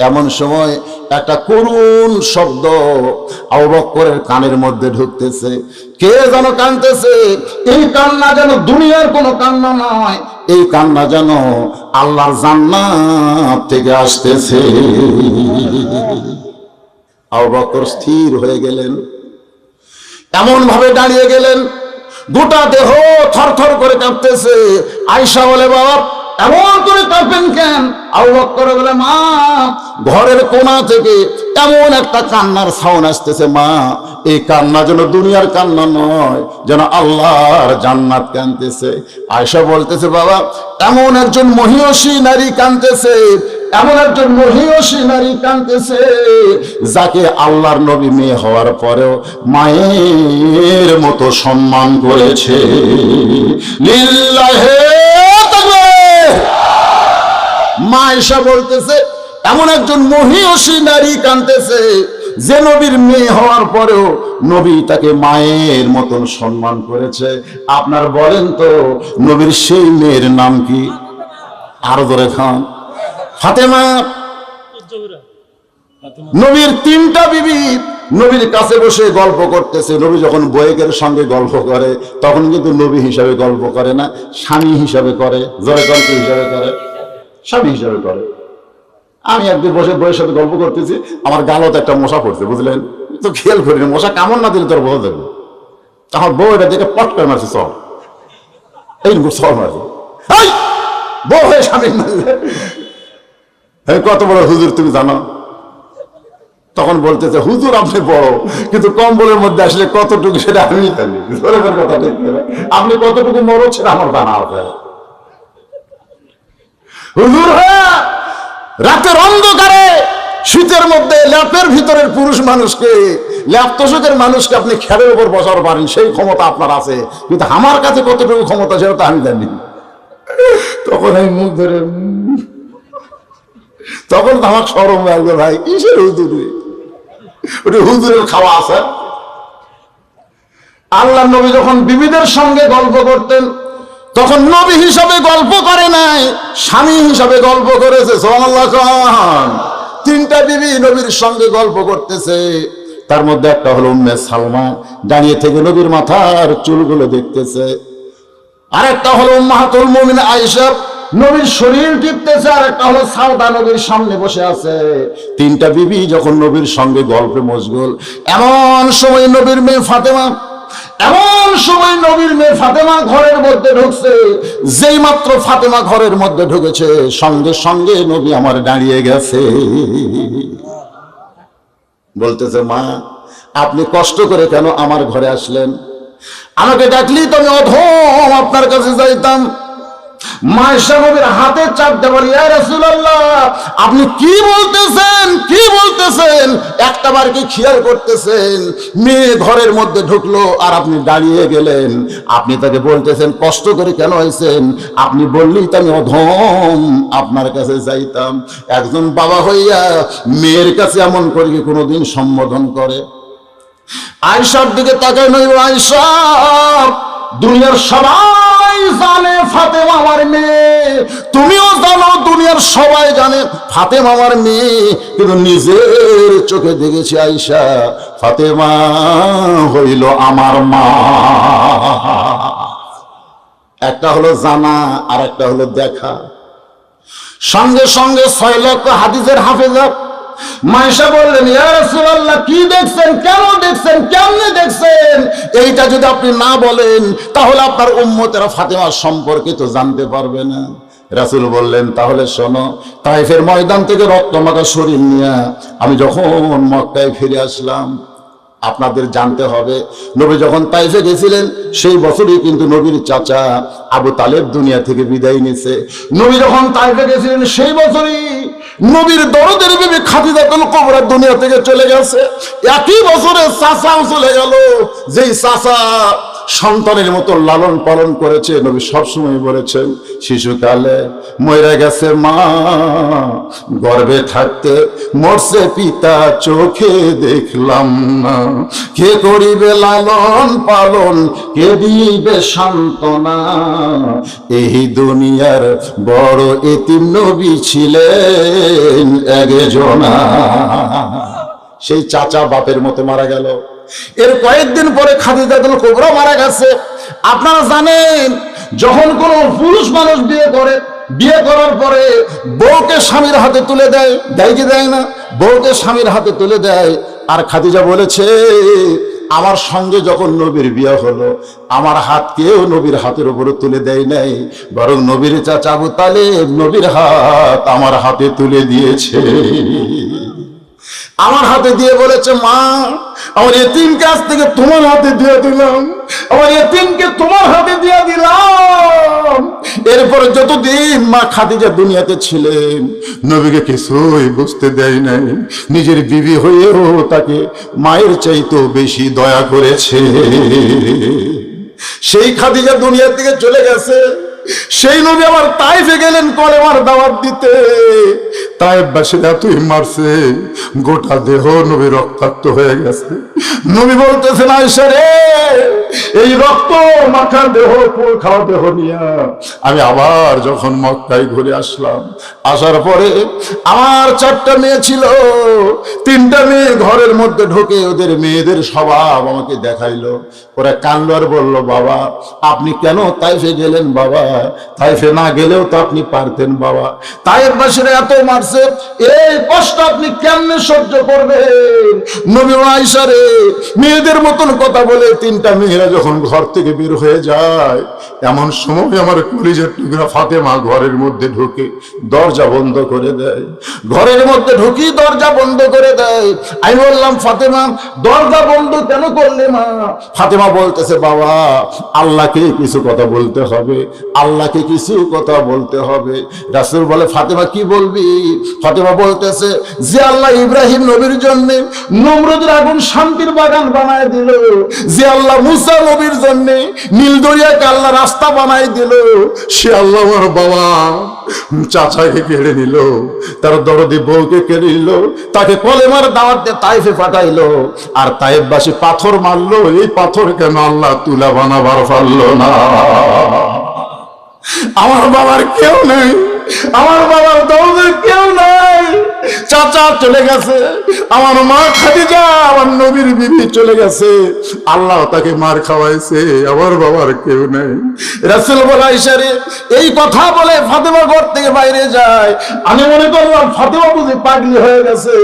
এমন সময় একটা করুণ শব্দ আবু বকরের কানের মধ্যে ঢুকতেছে। কে যেন কাঁদতেছে। এই কান্না যেন দুনিয়ার কোনো কান্না নয়, এই কান্না যেন আল্লাহর জান্নাত থেকে আসতেছে। আবু বকর স্থির হয়ে গেলেন, এমন ভাবে দাঁড়িয়ে গেলেন, গোটা দেহ থরথর করে কাঁপতেছে। আয়েশা বলে, বাবা এমন করে কাঁপেন কেন? আবু বকর বলে, মা ঘরের কোণা থেকে এমন একটা কান্নার সাউন্ড আসতেছে মা, এই কান্না যেন দুনিয়ার কান্না নয়, যেন আল্লাহর জান্নাত কাঁদতেছে। আয়েশা বলতেছে, বাবা এমন একজন মহিয়সী নারী কাঁদতেছে, এমন একজন মহিয়সী নারী কাঁদতেছে যাকে আল্লাহর নবী মেয়ে হওয়ার পরেও মায়ের মতো সম্মান করেছে। লিল্লাহে তাকবীর। মা আয়েশা বলতেছে, এমন একজন মহিয়সী নারী কাঁদতেছে যে নবীর মেয়ে হওয়ার পরেও নবী তাকে মায়ের মতন সম্মান করেছে। আপনার বলেন তো নবীর সেই মেয়ের নাম কি? আরো ধরে খান। ফাতেমা। নবীর তিনটা বিবি নবীর কাছে বসে গল্প করতেছে। নবী যখন বউয়ের সঙ্গে গল্প করে তখন কিন্তু নবী হিসাবে গল্প করে না, স্বামী হিসাবে করে। জয় গল্প হিসাবে করে, স্বামী হিসাবে করে। আমি একদিন বসে বউয়ের সাথে গল্প করতেছি, আমার গালত একটা মশা পড়ছে, বুঝলেন তো? খেয়াল করিনি, মশা কামড় না দিলে তোর বোঝা যাবে। আমার বউ এটা দেখে পট করে মারছে, সব এইরকম সব মারছে। বউ হয়ে স্বামী মারলে কত বড় হুজুর তুমি জানো? তখন বলতেছে, হুজুর আপনি বড়, কিন্তু কম্বলের মধ্যে আসলে কতটুকু সেটা আমি জানি। আপনি কতটুকু মরদ সেটা আমার জানা আছে। হুজুর হ্যাঁ, রাতের অন্ধকারে শীতের মধ্যে ল্যাপের ভিতরের পুরুষ মানুষকে, ল্যাপ তোষকের মানুষকে আপনি খেরের উপর বসাতে পারেন, সেই ক্ষমতা আপনার আছে, কিন্তু আমার কাছে কতটুকু ক্ষমতা সেটা তো আমি জানি। তখন আমি মুখ ধরে, তখন তো আমার শরম লাগবে, ভাই কিসের হুজুর? ওটা হুজুরের খাওয়া আছে। আল্লাহ নবী যখন বিবিদের সঙ্গে গল্প করতেন তখন নবী হিসাবে গল্প করে নাই, স্বামী হিসাবে গল্প করেছে। সুবহানাল্লাহ খান। তিনটা বিবি নবীর সঙ্গে গল্প করতেছে। তার মধ্যে একটা হলো উম্মে সালমা, দাঁড়িয়ে থেকে নবীর মাথার চুলগুলো দেখতেছে। আরেকটা হলো উম্মাহাতুল মুমিনিন আয়েশা, নবীর শরীর টিপতেছে। আর একটা হলো সাউদা, নবীর সামনে বসে আছে। তিনটা বিবি যখন নবীর সঙ্গে গল্পে মশগুল, এমন সময় নবীর মেয়ে ফাতেমা, এমন সময় নবীর মেয়ে ফাতেমা ঘরের মধ্যে ঢুকছে। যেই মাত্র ফাতেমা ঘরের মধ্যে ঢুকেছে সঙ্গে সঙ্গে নবী আমার দাঁড়িয়ে গেছে। বলতেছে, মা আপনি কষ্ট করে কেন আমার ঘরে আসলেন? আমাকে ডাকলি তো আমি অধম আপনার কাছে যাইতাম। মায়েশা নবীর হাতে চাপ দেওয়া, ইয়া রাসূলুল্লাহ আপনি কি বলতেছেন, কি বলতেছেন? একটাবার কি খেয়াল করতেছেন? মেয়ে ঘরের মধ্যে ঢুকলো আর আপনি দাঁড়িয়ে গেলেন। আপনি তাকে বলতেছেন কষ্ট করে কেন আইছেন? আপনি বললেই তো আমি অধম আপনার কাছে যাইতাম। একজন বাবা হইয়া মেয়ের কাছে এমন করে কি কোনোদিন সম্বোধন করে? আয়েশার দিকে তাকায় নবী, আয়েশা দুনিয়ার সবাই জানে ফাতেমা আমার মেয়ে, তুমিও জানো, দুনিয়ার সবাই জানে ফাতেমা আমার মেয়ে, কিন্তু নিজের চোখে দেখেছি আয়েশা ফাতেমা হইল আমার মা। একটা হলো জানা আর একটা হলো দেখা। সঙ্গে সঙ্গে 6 লক্ষ হাদিসের হাফেজা মায়েশা বললেন, ইয়া রাসূলুল্লাহ কি দেখছেন, কেন দেখছেন, কেমনে দেখছেন? এইটা যদি আপনি না বলেন তাহলে আপনার উম্মতেরা ফাতেমার সম্পর্কে তো জানতে পারবে না। রাসূল বললেন, তাহলে শোনো, তায়েফের ময়দান থেকে রক্তমাখা শরীর নিয়ে আমি যখন মক্কায় ফিরে আসলাম, আপনাদের জানতে হবে, নবী যখন তাইফে গেছিলেন সেই বছরই কিন্তু নবীর চাচা আবু তালেব দুনিয়া থেকে বিদায় নিয়েছে। নবী যখন তাইফে গেছিলেন সেই বছরই নবীর দরদের বিবি খাদিজাতুল কুবরা দুনিয়া থেকে চলে গেছে। একই বছরে চাচাও চলে গেল, যেই চাচা সন্তানের মতো লালন পালন করেছে। নবী সবসময় বলেছেন, শিশুকালে মরে গেছে মা, গর্ভে থাকতে মরছে পিতা, চোখে দেখলাম না। কে করিবে লালন পালন, কে দিবে সান্ত্বনা, এই দুনিয়ার বড় এতিম নবী ছিলেন একজনা। সেই চাচা বাপের মতো মারা গেল। এর কয়েকদিন পরে খাদিজাতুল কুবরা মারা গেছে। আপনারা জানেন, যখন কোনো পুরুষ মানুষ বিয়ে করে, বিয়ে করার পরে বউকে স্বামীর হাতে তুলে দেয়, দেয় কি দেয় না? বউকে স্বামীর হাতে তুলে দেয়। আর খাদিজা বলেছে, আমার সঙ্গে যখন নবীর বিয়ে হলো, আমার হাত কেউ নবীর হাতের উপরে তুলে দেয় নাই, বরং নবীর চাচা আবু তালেব নবীর হাত আমার হাতে তুলে দিয়েছে। আমার হাতে দিয়ে বলেছে, মা আমার এতিমকে আজ থেকে তোমার হাতে দিয়ে দিলাম, আমার এতিমকে তোমার হাতে দিয়ে দিলাম। এরপরে যতদিন মা খাদিজা দুনিয়াতে ছিলেন, নবীকে কিছুই বুঝতে দেয় নাই। নিজের বিবি হয়েও তাকে মায়ের চাইতেও বেশি দয়া করেছে। সেই খাদিজা দুনিয়া থেকে চলে গেছে, সেই নবী আবার তাইফে গেলেন কলেমার দাওয়াত দিতে। তাইফবাসীরা এতই মারছে, গোটা দেহ নবী রক্তাক্ত হয়ে গেছে। নবী বলতেছেন, আয়েশা রে, এই রক্ত মাখা দেহ, পোল খাওয়া দেহ নিয়া আমি আবার যখন মক্কায় ঘুরে আসলাম, আসার পরে আমার 4টা মেয়ে ছিল, 3টা মেয়ে ঘরের মধ্যে ঢোকে ওদের মেয়েদের স্বভাব আমাকে দেখাইলো। ওরা কানলো আর বললো, বাবা আপনি কেন তাইফে গেলেন? বাবা তাইফে না গেলেও তো আপনি পারতেন। বাবা তাইফবাসীরা এত মারছে, এই কষ্ট আপনি কেমনে সহ্য করবেন? নবী আয়েশা রে, মেয়েদের মতন কথা বলে 3টা মেয়েরা যখন ঘর থেকে বের হয়ে যায়, এমন সময় আমার কলিজার টুকরা ফাতেমা ঘরের মধ্যে ঢুকে দরজা বন্ধ করে দেয়। ঘরের মধ্যে ঢুকি দরজা বন্ধ করে দেয়। আমি বললাম, ফাতেমা দরজা বন্ধ কেন করলে মা? ফাতেমা বলতেছে, বাবা আল্লাহকে কিছু কথা বলতে হবে, আল্লাহকে কিছু কথা বলতে হবে। রাসূল বলে, ফাতেমা কি বলবি? ফাতেমা বলতেছে, যে আল্লাহ ইব্রাহিম নবীর জন্য নমরুদের আগুন শান্তির বাগান বানায় দিল, যে আল্লাহ মুসা নবীর জন্য নীল দরিয়াকে আল্লাহ রাস্তা বানায় দিল, সে আল্লাহ আমার বাবা চাচাকে কেড়ে নিল, তার দরদি বউকে কেড়ে নিল, তাকে কলেমার দাওয়াত দিয়ে তাইফে পাঠাইলো। আর তাইফবাসী পাথর মারলো, এই পাথর কেন আল্লাহ তুলা বানাবার পারলো না? আমার বাবার কেউ নেই, আমার বাবার দৌড়ে কেউ নাই। চাচা চলে গেছে, আমার মা খাদিজা আমার নবীর বিবি চলে গেছে, আল্লাহ তাকে মার খাওয়াইছে, আমার বাবার কেউ নেই। রাসূল বলে, আয়েশা রে, এই কথা বলে ফাতেমা ঘর থেকে বাইরে যায়। আমি মনে করলাম ফাতেমা বুঝি পাগলি হয়ে গেছে,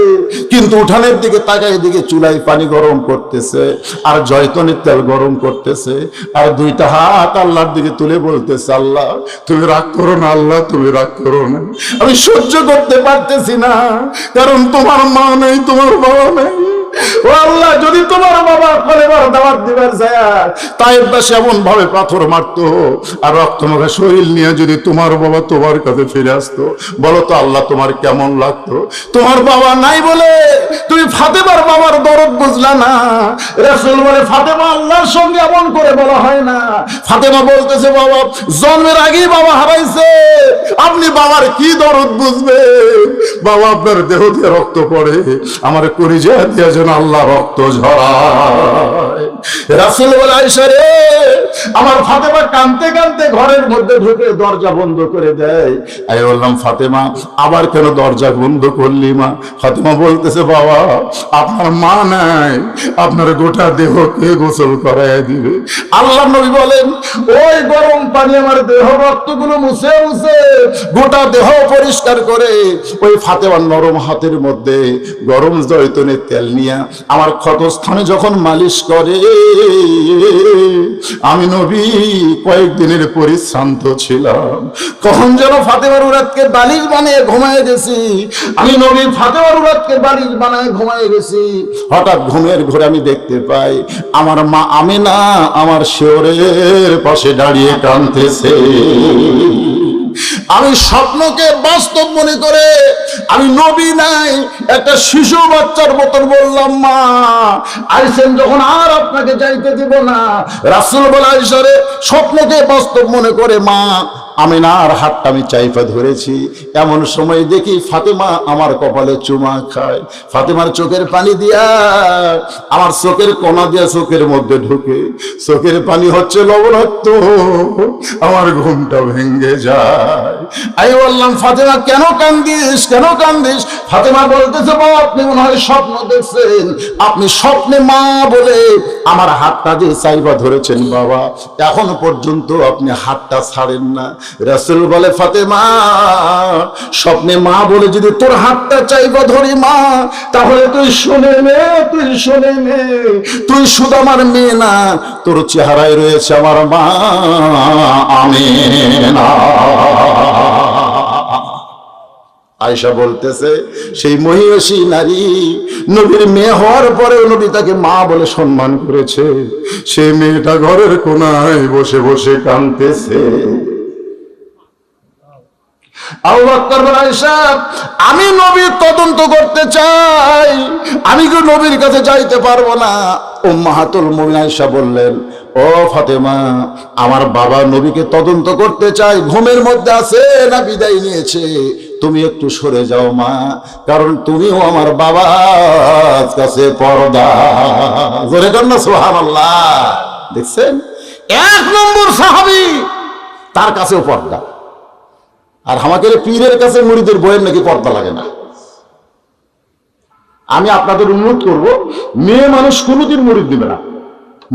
কিন্তু উঠানের দিকে তাকায়, দিকে চুলায় পানি গরম করতেছে আর জয়তুনের তেল গরম করতেছে, আর 2টা হাত আল্লাহর দিকে তুলে বলতেছে, আল্লাহ তুমি রাগ করো না, আল্লাহ তুমি রাগ করো না, আমি সহ্য করতে পারতেছি না, কারণ তোমার মা নেই, তোমার বাবা নেই। ও আল্লাহ, যদি তোমার বাবা কলেমার দাওয়াত দিবার যায় তাইফবাসী এমন ভাবে পাথর মারতো আর রক্তমাখা শরীর নিয়ে যদি তোমার বাবা তোমার কাছে ফিরে আসতো, বলো তো আল্লাহ তোমার কেমন লাগতো? তোমার বাবা নাই বলে তুমি ফাতেমার বাবার দরদ বুঝলা না। রাসূল বলে, ফাতেমা আল্লাহর সঙ্গে এমন করে বলা হয় না। ফাতেমা বলতেছে, বাবা জন্মের আগেই বাবা হারাইছে, আপনি বাবার কি দরদ বুঝবেন? বাবা আপনার দেহ দিয়ে রক্ত পড়ে, আমার কলিজা দিয়ে যেন আল্লাহ রক্ত ঝরায়। রাসূল বলে, আয়েশা রে, আমার ফাতেমা কাঁদতে কাঁদতে ঘরের মধ্যে ঢুকে দরজা বন্ধ করে দেয়। আমি বললাম, ফাতেমা আবার কেন দরজা বন্ধ করলি মা? ফাতেমা বলতেছে, বাবা আপনার মা নাই, আপনার গোটা দেহকে গোসল করায় দিবে। আল্লাহ নবী বলেন, ওই গরম পানি আমার দেহ রক্তগুলো মুছে মুছে গোটা দেহ পরিষ্কার করে ওই ফাতেমার নরম হাতের মধ্যে গরম জয়তুনের তেল নিয়ে আমার ক্ষতস্থানে যখন মালিশ করে, আমি নবী কয়েকদিনের পরিশ্রান্ত ছিলাম। কখন যেন ফাতেমার উরাতকে বালিশ বানিয়ে ঘুমায় গেছি, আমি নবী ফাতেমার উরাতকে বালিশ বানিয়ে ঘুমায় গেছি। হঠাৎ ঘুমের ঘরে আমি দেখতে পাই আমার মা আমিনা আমার শিয়রের পাশে দাঁড়িয়ে কাঁদতেছে। আমি স্বপ্নকে বাস্তব মনে করে আমি নবী নাই একটা শিশু বাচ্চার মতন বললাম, মা আইসেন যখন আর আপনাকে যাইতে দিব না। রাসূল বলে, আয়েশারে স্বপ্নকে বাস্তব মনে করে মা আমিনার হাতটা আমি চাইপা ধরেছি। এমন সময় দেখি ফাতেমা আমার কপালে চুমা খায়। ফাতেমার চোখের পানি দিয়া আমার চোখের কোনা দিয়া চোখের মধ্যে ঢুকে, চোখের পানি হচ্ছে লবণাক্ত, আমার ঘুমটা ভেঙে যায়। আমি বললাম, ফাতেমা কেন কান্দিস, কেন কান্দিস? ফাতেমা বলতেছে, বাবা আপনি মনে হয় স্বপ্ন দেখছেন, আপনি স্বপ্নে মা বলে আমার হাতটা যে চাইবা ধরেছেন বাবা, এখন পর্যন্ত আপনি হাতটা ছাড়েন না। রাসূল বলে, ফাতেমা স্বপ্নে মা বলে যদি তোর হাতটা চাইবা ধরি মা, তাহলে তুই শুনে নে, তুই শুনে নে, তুই শুধু আমার মেয়ে না, তোর চেহারায় রয়েছে আমার মা আমিনা। আয়েশা বলতেছে, সেই মহিষী নারী নবীর মেয়ে হওয়ার পরেও নবী তাকে মা বলে সম্মান করেছে। সেই মেয়েটা ঘরের কোনায় বসে বসে কাঁদতেছে। আবু বকর বলে, আয়েশা আমি নবীর তদন্ত করতে চাই, আমি কি নবীর কাছে যাইতে পারবো না? উম্মাহাতুল মুমিনিন আয়েশা বললেন, ও ফাতেমা আমার বাবা নবীকে তদন্ত করতে চাই, ঘুমের মধ্যে আছে না বিদায় নিয়েছে, তুমি একটু সরে যাও মা, কারণ তুমিও আমার বাবার কাছে পর্দা। জোরে কর না সুবহানাল্লাহ। দেখছেন, 1 নম্বর সাহাবী, তার কাছেও পর্দা। আর আমাকে পীরের কাছে মুরিদের বইয়ের নাকি পর্দা লাগে না। আমি আপনাদের অনুরোধ করব, মেয়ে মানুষ কোনোদিন মুরিদ দিবে না,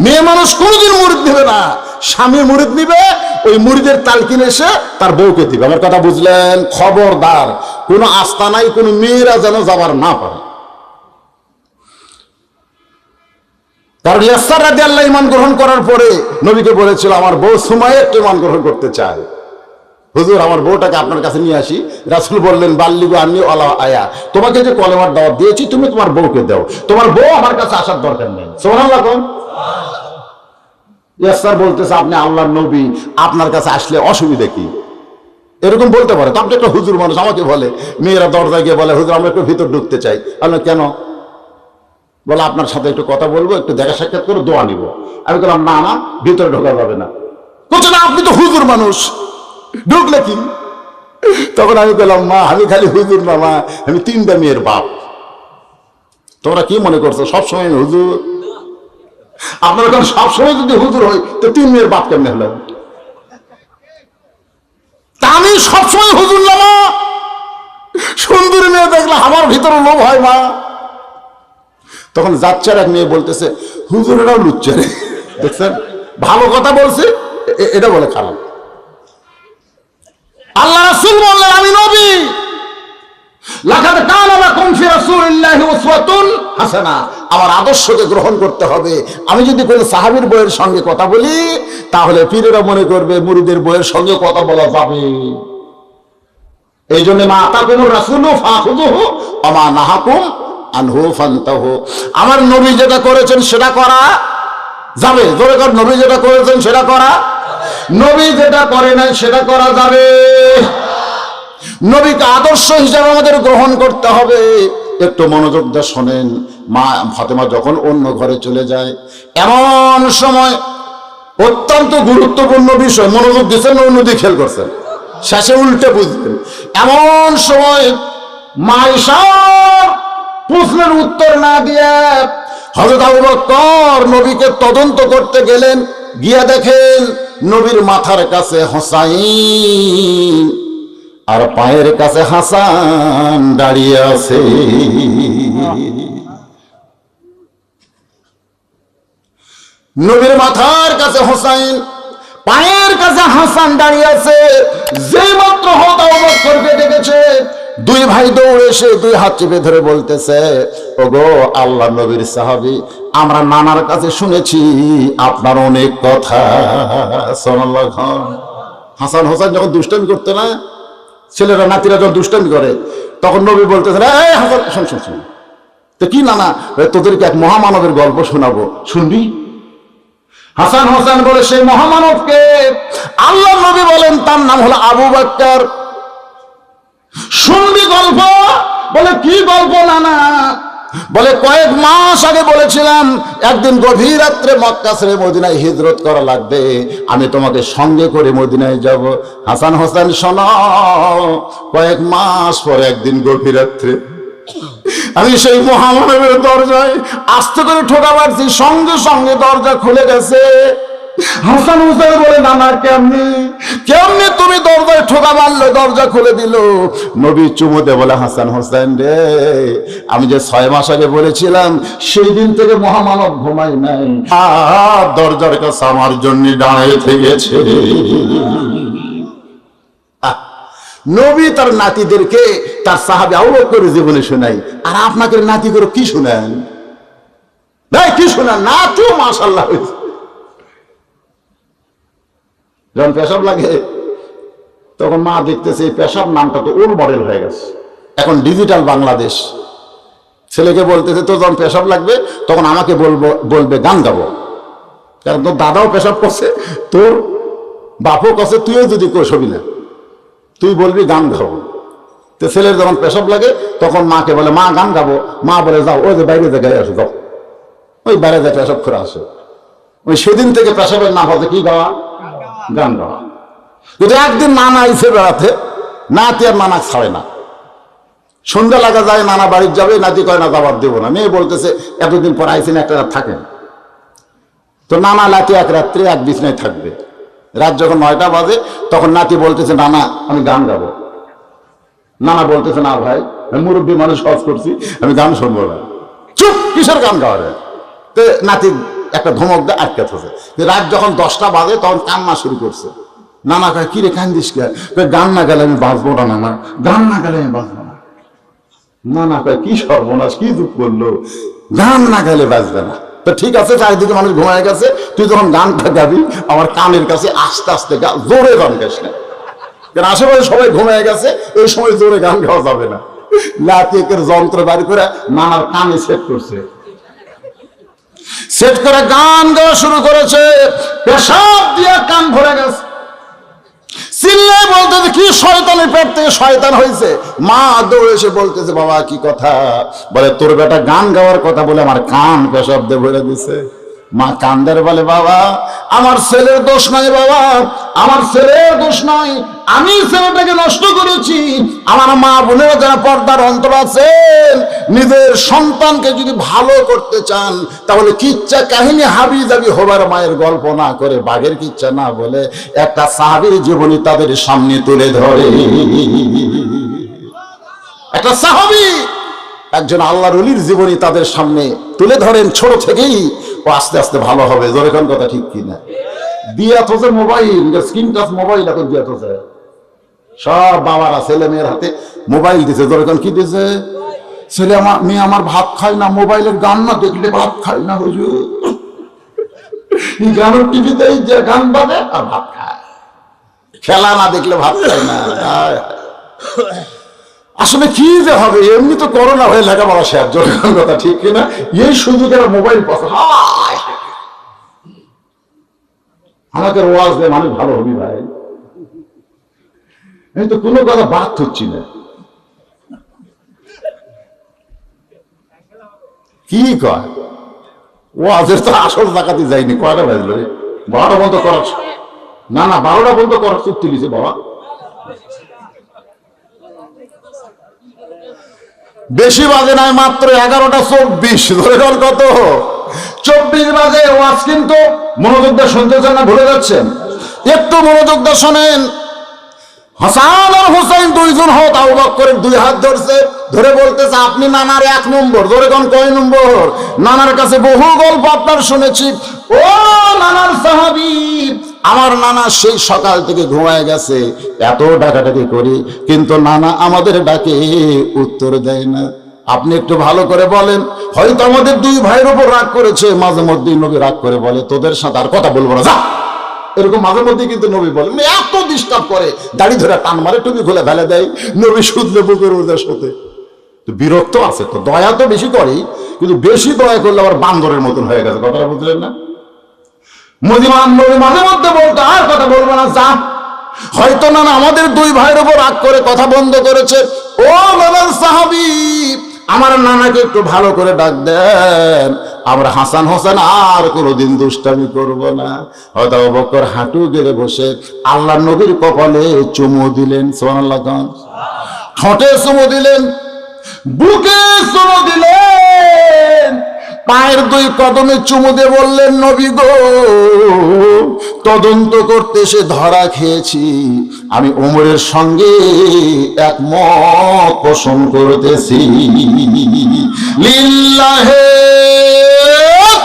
মেয়ে মানুষ কোনোদিন মুরিদ দিবে না। স্বামী মুরিদ নিবে, ওই মুরিদের তালকিন এসে তার বউকে দিবে। আমার কথা বুঝলেন? খবরদার, কোনো আস্তানায় কোনো মেয়েরা যেন যাবার না পারে। কারণ ইয়াসার রাদিয়াল্লাহু ঈমান গ্রহণ করার পরে নবীকে বলেছিল, আমার বউ সুমাইয়া একটু ঈমান গ্রহণ করতে চায়, হুজুর আমার বউটাকে আপনার কাছে নিয়ে আসি। রাসূল বললেন, বাল্লিগু আন্নী ওয়ালা আয়া, তোমাকে যে কলেমার দাওয়াত দিয়েছি তুমি তোমার বউকে দাও, তোমার বউ আমার কাছে আসার দরকার নেই। সুবহানাল্লাহ। ইয়াসার বলতেছে, আপনি আল্লাহর নবী, আপনার কাছে আসলে অসুবিধা কি? এরকম বলতে পারে। তো আপনি একটা হুজুর মানুষ, আমাকে বলে, মেয়েরা দরজায় গিয়ে বলে, হুজুর আমরা একটু ভিতর ঢুকতে চাই। আমি কেন? বলে আপনার সাথে একটু কথা বলবো, একটু দেখা সাক্ষাৎ করে দোয়া নিব। আমি বললাম, না না ভিতরে ঢোকা যাবে না। বলছে, না আপনি তো হুজুর মানুষ, ঢুকলে কি? তখন আমি বললাম, মা আমি খালি হুজুর না মা, আমি 3টা মেয়ের বাপ। তোমরা কি মনে করছো সবসময় হুজুর? আপনার কারণ সবসময় যদি হুজুর হই তো 3 মেয়ের বাপ কেমনে হলো? তা আমি সবসময় হুজুর না মা, সুন্দরী মেয়ে দেখলে আমার ভিতরে লোভ হয় মা। তখন যাচ্ছার এক মেয়ে বলতেছে, হুজুরেরাও লুচ্চা রে। দেখছেন, ভালো কথা বলছে, এটা বলে খারাপ। আল্লাহ রাসূল বললেন, আমি নবী, লাকাদ কানা লাকুম ফি রাসূলিল্লাহি উসওয়াতুন হাসানাহ, আমার আদর্শকে গ্রহণ করতে হবে। আমি যদি কোনো সাহাবীর বইয়ের সঙ্গে কথা বলি, তাহলে পীরেরা মনে করবে মুরিদের বইয়ের সঙ্গে কথা বলা যাবে। এই জন্য মা আতাকুমুর রাসূলু ফাখুযুহু ওয়া মা নাহাকুম আনহু ফান্তাহু, আমার নবী যেটা করেছেন সেটা করা যাবে। জোরে কর, নবী যেটা করেছেন সেটা করা, নবী যেটা করে নাই সেটা করা যাবে। নবীকে আদর্শ হিসাবে আমাদের গ্রহণ করতে হবে। একটু মনোযোগ দিয়ে শোনেন। মা ফাতেমা যখন অন্য ঘরে চলে যায়, এমন সময় অত্যন্ত গুরুত্বপূর্ণ বিষয়, মনোযোগ দিচ্ছেন, অন্যদিকে খেয়াল করছেন, শেষে উল্টে বুঝবেন। এমন সময় মা আয়েশা প্রশ্নের উত্তর না দিয়ে হযরত আবু বকর নবীকে তদন্ত করতে গেলেন। গিয়া দেখেন নবীর মাথার কাছে হোসাইন আর পায়ের কাছে হাসান দাঁড়িয়ে আছে। নবীর মাথার কাছে হোসাইন, পায়ের কাছে হাসান দাঁড়িয়ে আছে। যে মাত্র হযরত আবু বকরকে দেখেছে, দুই ভাই দৌড়ে এসে দুই হাত চেপে ধরে বলতেছে, ওগো আল্লাহ নবীর সাহাবী, আমরা নানার কাছে শুনেছি আপনার অনেক কথা। সুবহানাল্লাহ। হাসান হোসেন যখন দুষ্টামি করতো না, ছেলেরা নাতিরা যখন দুষ্টামি করে, তখন নবী বলতেছেন, এই হাসান শোন শোন শোন, তো কি নানা, তোদেরকে এক মহামানবের গল্প শোনাবো, শুনবি? হাসান হোসেন বলে, সেই মহামানবকে? আল্লাহ নবী বলেন তার নাম হলো আবু বকর। শুনবি গল্প? বলে কি গল্প নানা? বলে কয়েক মাস আগে বলেছিলাম একদিন গভীর রাত্রে মক্কা ছেড়ে মদিনায় হিজরত করা লাগবে, আমি তোমাকে সঙ্গে করে মদিনায় যাব। হাসান হোসেন শোনো, কয়েক মাস পরে একদিন গভীর রাত্রে আমি সেই মহামানবের দরজায় আস্তে করে ঠোকা মারছি, সঙ্গে সঙ্গে দরজা খুলে গেছে। হাসান হোসেন বলে, নানা কেমনি কেমনি তুমি দরজায় ঠোকা মারলে দরজা খুলে দিল? নবী চুমু দে বলে, হাসান হোসেন রে, আমি যে 6 মাস আগে বলেছিলাম সেই দিন থেকে মহামানব ঘুমাই নাই, দরজার কাছে আমার জন্য দাঁড়িয়ে থেকেছে। নবী তার নাতিদেরকে তার সাহাবী আবু বকরের জীবনে শোনাই, আর আপনাকে নাতি করে কি শোনান? কি শোনান? নাতিও মাশাআল্লাহ হয়েছে। যখন পেশাব লাগে তখন মা দেখতেছে এই পেশাব নামটা তো ওর মডেল হয়ে গেছে, এখন ডিজিটাল বাংলাদেশ। ছেলেকে বলতেছে, তোর যখন পেশাব লাগবে তখন আমাকে বলবে গান গাবো, কারণ তোর দাদাও পেশাব করছে, তোর বাপও করছে, তুইও যদি করবি না, তুই বলবি গান গাবো। তো ছেলের যখন পেশাব লাগে তখন মাকে বলে, মা গান গাবো। মা বলে, যাও ওই যে বাইরে জায়গায় আসো, যাও ওই বাইরে যায় পেশাব করে আসো। ওই সেদিন থেকে পেশাবের নাম হচ্ছে কি গাওয়া? গান গাওয়া। কিন্তু একদিন নানা আইসে বেড়াতে, নাতি আর নানা ছাড়ে না। সন্ধ্যা লাগা যায়, নানা বাড়ির যাবে, নাতি কয় না যাবার দেবো না। মেয়ে বলতেছে, এতদিন পর আইসেন, একটা রাত থাকেন। তো নানা নাতি এক রাত্রে এক বিছনায় থাকবে। রাত যখন 9টা বাজে তখন নাতি বলতেছে, নানা আমি গান গাবো। নানা বলতেছে, না ভাই, আমি মুরব্বী মানুষ, হজ করছি, আমি গান শুনবো না। চুপ, কিসের গান গাওয়া রে? তো নাতি একটা ধমক দেয়, আটকে থাকে। রাত যখন 10টা বাজে তখন কান্না শুরু করছে। নানা কয়, কি রে কান্দিস কে? গান না গেলে আমি বাঁচবো না নানা, গান না গেলে আমি বাঁচবো না। নানা কয়, কি সর্বনাশ, কি দুঃখ করলো, গান না গেলে বাঁচবে না। তো ঠিক আছে, চারিদিকে মানুষ ঘুমায় গেছে, তুই যখন গানটা গাবি আমার কানের কাছে আস্তে আস্তে গা, জোরে গান গাইস না, কারণ আশেপাশে সবাই ঘুমায় গেছে, এই সময় জোরে গান গাওয়া যাবে না। লাতিকের যন্ত্র বাড়ি করে নানার কানে সেট করছে, সেট করে গান গাওয়া শুরু করেছে। পেশাব দিয়ে কান ভরে গেছে। চিল্লে বলতেছে, কি শয়তানের পেট থেকে শয়তান হয়েছে। মা দৌড়ে এসে বলতেছে, বাবা কি কথা? বলে, তোর বেটা গান গাওয়ার কথা বলে আমার কান পেশাব দিয়ে ভরে দিছে। মা কান্দের বলে, বাবা আমার ছেলের দোষ নাই, বাবা আমার ছেলের দোষ নাই, আমি ছেলেটাকে নষ্ট করেছি। আমার মা বোনেরা যারা পর্দার অন্তর আছেন, নিজের সন্তানকে যদি ভালো করতে চান তাহলে কিচ্ছা কাহিনী হাবি জাবি হবার মায়ের গল্প না করে, বাঘের কিচ্ছা না বলে একটা সাহাবীর জীবনী তাদের সামনে তুলে ধরে। একটা সাহাবী একজন আল্লাহর ওলির জীবনী তাদের সামনে তুলে ধরেন, ছোট থেকেই ও আস্তে আস্তে ভালো হবে। যেরকম কথা ঠিক কিনা? দিয়া তোছে মোবাইল, স্ক্রিন টাচ মোবাইল এখন দিয়া তোছে, সব বাবারা ছেলে মেয়ের হাতে মোবাইল দিছে। যেরকম কি দিছে? ছেলে আমার মেয়ে আমার ভাত খায় না, মোবাইলের গান না দেখলে ভাত খায় না। হুজুর, গানের টিভিতে যে গান বাজে আর ভাত খায়, খেলা না দেখলে ভাত খায় না। আসলে কি যে হবে, এমনি তো করোনা হয়ে লেখাপড়া শেষ। যেরকম কথা ঠিক কিনা? এই সুযোগে মোবাইল পছন্দ। আমাকে ওয়াজ দেয় মানুষ ভালো হবি ভাই, আমি তো কোনো কথা বাদ হচ্ছি না। কি কয় ওয়াজের তো আসল জাকাতি যায়নি। কয়টা বাজলো রে? 12টা বন্ধ করার, না না 12টা বন্ধ করার চুক্তি দিয়েছে বাবা। বেশি বাজে নাই, মাত্র 11টা 24। ধরে গেল কত? 24 বাজে। ওয়াজ কিন্তু মনোযোগ দিয়ে শুনতেছেন না, ভুলে যাচ্ছেন? একটু মনোযোগ দিয়ে শোনেন। হাসান আর হুসাইন দুইজন হত, আবু বকরের 2 হাত ধরছে, ধরে বলতেছে, আপনি নানার 1 নম্বর। ধরে কোন কয় নম্বর? নানার কাছে বহু গল্প আপনার শুনেছি, ও নানার সাহাবী, আমার নানা সেই সকাল থেকে ঘুমায় গেছে, এত ডাকাডাকি করি কিন্তু নানা আমাদের ডাকে উত্তর দেয় না। আপনি একটু ভালো করে বলেন, হয়তো আমাদের দুই ভাইয়ের উপর রাগ করেছে, মাঝে মধ্যেই নবী রাগ করে বলে তোদের সাথে আর কথা বলবো না, যা। এরকম মাঝে মধ্যে কিন্তু নবী বলে, এত ডিস্টার্ব করে, দাড়ি ধরে টান মারে, টুপি খুলে ফেলে দেয়, নবী শুধলে বুকের ওদের সাথে। তো বিরক্ত আছে, তো দয়া তো বেশি করেই, কিন্তু বেশি দয়া করলে আবার বান্দরের মতন হয়ে গেছে, কথাটা বুঝলেন না? মদিনার নবী মাঝে মধ্যে বলতো আর কথা বলবো না, যা। হয়তো না আমাদের দুই ভাইয়ের উপর রাগ করে কথা বন্ধ করেছে। ও বাবার সাহাবী, আমার নানাকে একটু ভালো করে ডাক দেন, আমরা হাসান হোসেন আর কোনোদিন দুষ্টামি করব না। হয়তো আবু বকর হাঁটু গেড়ে বসে আল্লাহ নবীর কপালে চুমু দিলেন, সুবহানাল্লাহ, ঠোঁটে চুমু দিলেন, বুকে চুমু দিলেন, পায়ের দুই কদমে চুমু দিয়ে বললেন, নবী গো, তদন্ত করতে এসে ধরা খেয়েছি, আমি ওমরের সঙ্গে একমত পোষণ করতেছি। লিল্লাহে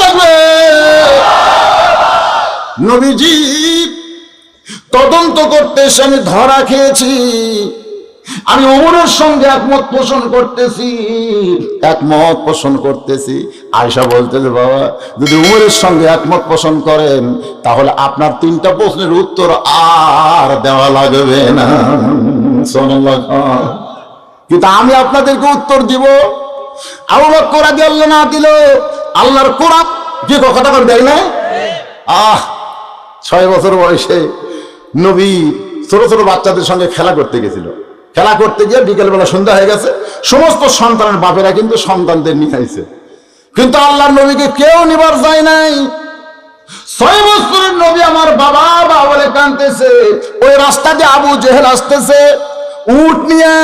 তাকবীর। নবীজি, তদন্ত করতে এসে আমি ধরা খেয়েছি, আমি ওমরের সঙ্গে একমত পোষণ করতেছি, একমত পোষণ করতেছি। আয়েশা বলতেছে, বাবা যদি ওমরের সঙ্গে একমত পোষণ করেন তাহলে আপনার তিনটা প্রশ্নের উত্তর আর দেওয়া লাগবে না। কিন্তু আমি আপনাদেরকে উত্তর দিব। আবু বকর রাদিয়াল্লাহু আনহু দিল, আল্লাহর কোরআন যে কথা দেয় না। 6 বছর বয়সে নবী ছোট ছোট বাচ্চাদের সঙ্গে খেলা করতে গেছিল। খেলা করতে গিয়ে বিকেলবেলা সন্ধ্যা হয়ে গেছে, সমস্ত সন্তানের বাপেরা কিন্তু সন্তানদের নিয়ে আইছে, কিন্তু আল্লাহর নবীকে কেউ নিবার যায় নাই। 6 বছরের নবী আমার বাবা বাবা বলে কাঁদতেছে। ওই রাস্তা দিয়ে আবু জেহেল আসতেছে উট নিয়ে,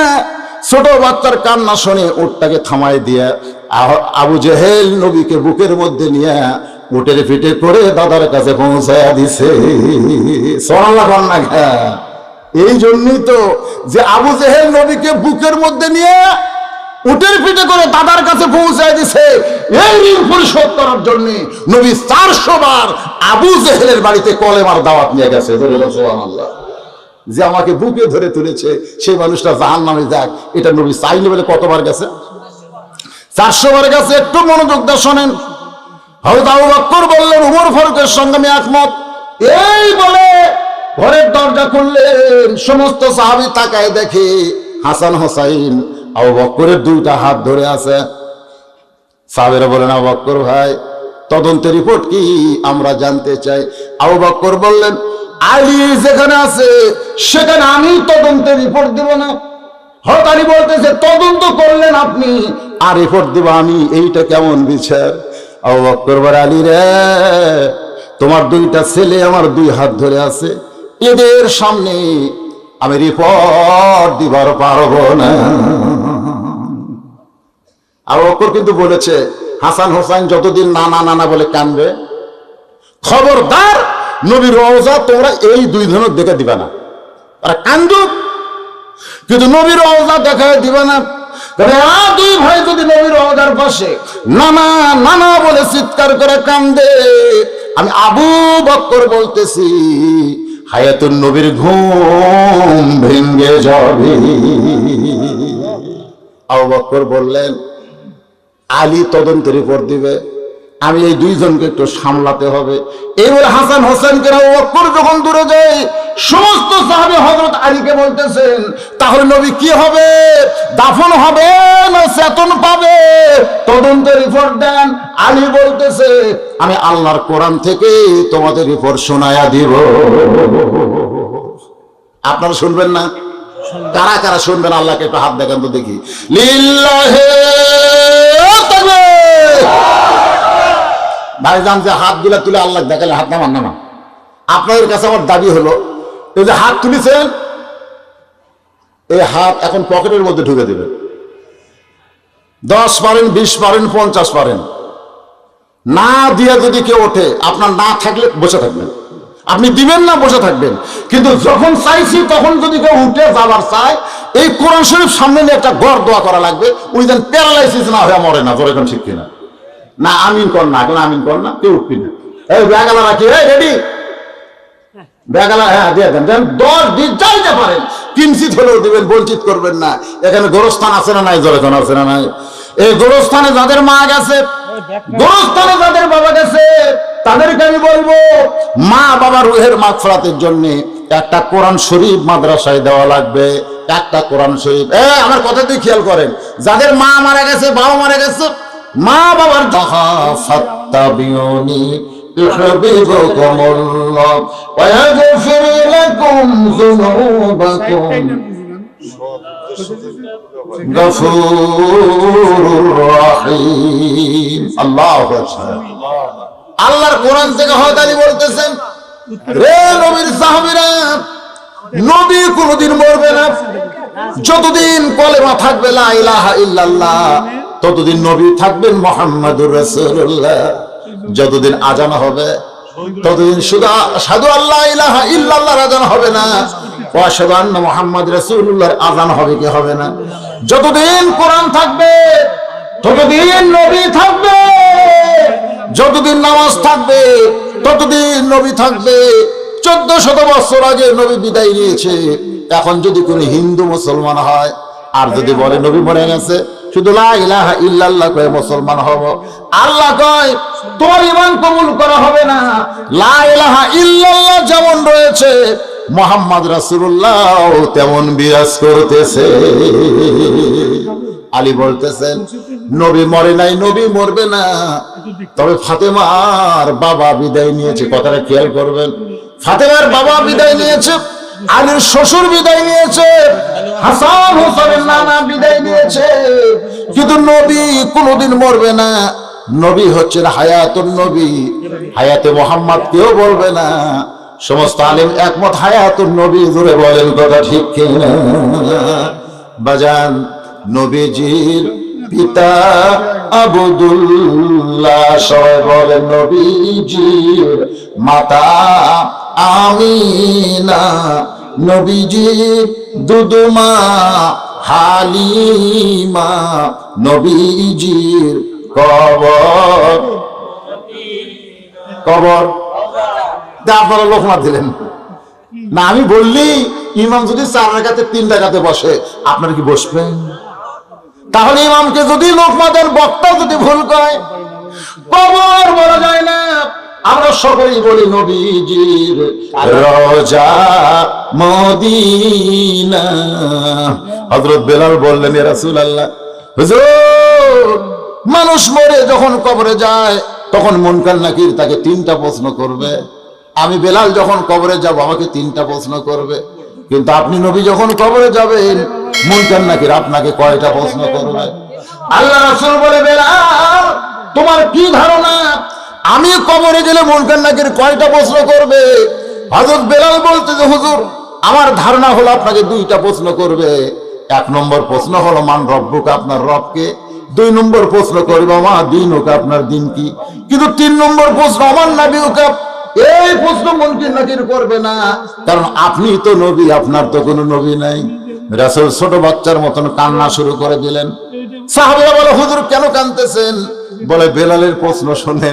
ছোট বাচ্চার কান্না শুনে উটটাকে থামাই দিয়ে আবু জেহেল নবীকে বুকের মধ্যে নিয়ে উটের পিঠে করে দাদার কাছে পৌঁছায়া দিছে। সুবহানাল্লাহ। এই জন্যই তো যে আবু জেহেল নবীকে বুকের মধ্যে নিয়ে উটের পিঠে করে দাদার কাছে পৌঁছায় দিছে, এই ঋণ পরিশোধ করার জন্য নবী 400 বার আবু জেহেলের বাড়িতে কলেমার দাওয়াত নিয়ে গেছে। সুবহানাল্লাহ। যে আমাকে বুকে ধরে তুলেছে সেই মানুষটা জাহান্নামে যাক, এটা নবী চাইনি বলে কতবার গেছে? 400 বার গেছে। একটু মনোযোগ দিয়ে শোনেন। হযরত আবু বকর বললেন, ওমর ফারুকের সঙ্গে আমি একমত। এই বলে ঘরের দরজা খুললেন, সমস্ত সাহাবী তাকায় দেখে হাসান হোসাইন আবু বকরের 2টা হাত ধরে আছে। সাহাবীরা বলেন, আবু বকর ভাই, তদন্তের রিপোর্ট কি আমরা জানতে চাই। আবু বকর বললেন, আলী যেখানে আছে সেখানে আমি তদন্তের রিপোর্ট দেব না। হযরত আলী বলতেছে, তদন্ত করলেন আপনি আর রিপোর্ট দেব আমি, এইটা কেমন বিচার? আবু বকর বলে, আলী রে, তোমার 2টা ছেলে আমার 2 হাত ধরে আছে, এদের সামনে আমি রিপোর্ট দিবার পারবো না। আবু বকর কিন্তু বলেছে, হাসান হোসেন যতদিন নানা নানা বলে কানবে, খবরদার নবীর রওজা তোমরা এই 2 জনের দেখে দিবা না। তারা কান্দুক, কিন্তু নবীর রওজা দেখা দিবা না। 2 ভাই যদি নবীর রওজার পাশে নানা নানা বলে চিৎকার করে কান্দে, আমি আবু বকর বলতেছি, হায়াতুন নবীর ঘুম ভেঙে যাবে। আবু বকর বললেন, আলী তদন্ত রিপোর্ট দিবে, আমি এই 2 জনকে একটু সামলাতে হবে। এই বলে হাসান হোসেনকে আবু বকর যখন দূরে যায়, সমস্ত সাহাবী হযরত আলীকে বলতেছেন, তাহলে নবী কি হবে? দাফন হবে না চেতন পাবে? তদন্তের রিপোর্ট দেন। আলী বলতেছে, আমি আল্লাহর কোরআন থেকে তোমাদের রিপোর্ট শোনায়া দিব। আপনারা শুনবেন না? কারা কারা শুনবেন? আল্লাহকে একটু হাত দেখান তো দেখি। লিল্লাহে তাকবীর। ভাইজান যে হাতগুলা তুলে আল্লাহ দেখালে, হাত নামান নামা। আপনাদের কাছে আমার দাবি হলো, এই যে হাত তুলেছেন, এই হাত এখন পকেটের মধ্যে ঢুকে দেবেন। 10 পারেন, 20 পারেন, 50 পারেন। না দিয়ে যদি কেউ ওঠে, আপনার না থাকলে বসে থাকবেন। আপনি দিবেন না, বসে থাকবেন। কিন্তু যখন চাইছি তখন যদি কেউ উঠে যাবার চায়, এই কোরআন শরীফ সামনে নিয়ে একটা গড় দোয়া করা লাগবে, ওই যেন প্যারালাইসিস না হয়ে মরে না। তোর এখন ঠিক কিনা? না আমিন কর না, এখন আমিন কর না, কেউ উঠবি না। এই ব্যাগালা রাখি, রেডি? বেগালা, হ্যাঁ দিয়ে দেন, 10 দিন চাইতে পারেন, কিঞ্চিত হলেও দিবেন, বঞ্চিত করবেন না। এখানে গোরস্থান আছে না নাই? জলে আছে না নাই? এই গোরস্থানে যাদের মা গেছে, গোরস্থানে যাদের বাবা গেছে, তাদেরকে আমি বলবো মা বাবা রুহের মাগফিরাতের জন্য একটা কোরআন শরীফ মাদ্রাসায় দেওয়া লাগবে, একটা কোরআন শরীফ। আমার কথাটি খেয়াল করেন, যাদের মা মারা গেছে, বাবা মারা গেছে, মা বাবার ফাত্তাবিউনি ইউহিব্বুকুমুল্লাহ ওয়া ইয়াগফির লাকুম যুনুবাকুম গফুরুর রহিম। আল্লাহু আকবার। আল্লাহর কোরআন থেকে হযরত আলী বলতেছেন, রে নবীর সাহাবীরা, নবী কোনদিন মরবে না। যতদিন কলেমা থাকবে লা ইলাহা ইল্লাল্লাহ, ততদিন নবী থাকবেন মুহাম্মাদুর রাসূলুল্লাহ। যতদিন আজান হবে, ততদিন শুধু আশহাদু আল্লা ইলাহা ইল্লাল্লাহর আজান হবে না, ওয়া আশহাদু আন্না মুহাম্মাদুর রাসূলুল্লাহর আজান হবে কি হবে না? যতদিন কোরআন থাকবে, ততদিন নবী থাকবে। যতদিন নামাজ থাকবে, ততদিন নবী থাকবে। 1400 বছর আগে নবী বিদায় নিয়েছে। এখন যদি কোন হিন্দু মুসলমান হয় আর যদি বলে নবী মরে গেছে, শুধু লা ইলাহা ইল্লাল্লাহ কয়ে মুসলমান হব, আল্লাহ কয় তোমার ঈমান কবুল করা হবে না। লা ইলাহা ইল্লাল্লাহ যেমন রয়েছে, মুহাম্মদ রাসূলুল্লাহ তেমন বিরাজ করতেছে। আলী বলতেছেন, নবী মরে নাই, নবী মরবে না, তবে ফাতেমার বাবা বিদায় নিয়েছে। কথাটা খেয়াল করবেন, ফাতেমার বাবা বিদায় নিয়েছে, আলীর শ্বশুর বিদায় নিয়েছে, হাসান হোসেনের নানা বিদায় নিয়েছে, কিন্তু নবী কোনোদিন মরবে না। নবী হচ্ছেন হায়াতুন নবী, হায়াতে মুহাম্মদ কেউ বলবে না। সমস্ত আলেম একমত হায়াতুন নবী। জোরে বলেন কথা ঠিক কিনা? বাজান, নবীজির পিতা আব্দুল্লাহ, সবাই বলেন নবীজির মাতা আমিনা, নবীজির দুদুমা হালিমা, নবীজির কবর কবর আপনারা লোকমা দিলেন না। আমি বললি ইমাম যদি 4 রাকাতে 3 রাকাতে বসে, আপনারা কি বসবেন? তাহলে ইমামকে যদি লোকমা দেন, বক্তা যদি ভুল করে, কবর বলা যায় না। আমরা সকলেই বলি নবীজির রওজা মদিনা। হযরত বেলাল বললেন, ইয়া রাসূলুল্লাহ, হুজুর, মানুষ মরে যখন কবরে যায়, তখন মুনকার নাকির তাকে 3টা প্রশ্ন করবে। আমি বেলাল যখন কবরে যাব, আমাকে 3টা প্রশ্ন করবে। কিন্তু আপনি নবী যখন কবরে যাবেন, মুনকার নাকির আপনাকে কয়টা প্রশ্ন করবে? আল্লাহ রাসূল বলে, বেলাল, তোমার কি ধারণা আমি কবরে গেলে মুনকার নাকির কয়টা প্রশ্ন করবে? হযরত বেলাল বলতে যে, হুজুর, আমার ধারণা হলো আপনাকে 2টা প্রশ্ন করবে। 1 নম্বর প্রশ্ন হলো মান রব্বুকা, আপনার রবকে। 2 নম্বর প্রশ্ন করবে মা দীনুকা, আপনার দিন কি। কিন্তু 3 নম্বর প্রশ্ন আমার নবীকা, এই প্রশ্ন মুনকার নাকির করবে না, কারণ আপনি তো নবী, আপনার তো কোনো নবী নাই। রাসূল ছোট বাচ্চার মতন কান্না শুরু করে দিলেন। সাহাবীরা বলে, হুজুর কেন কাঁদতেছেন? বলে, বেলালের প্রশ্ন শুনে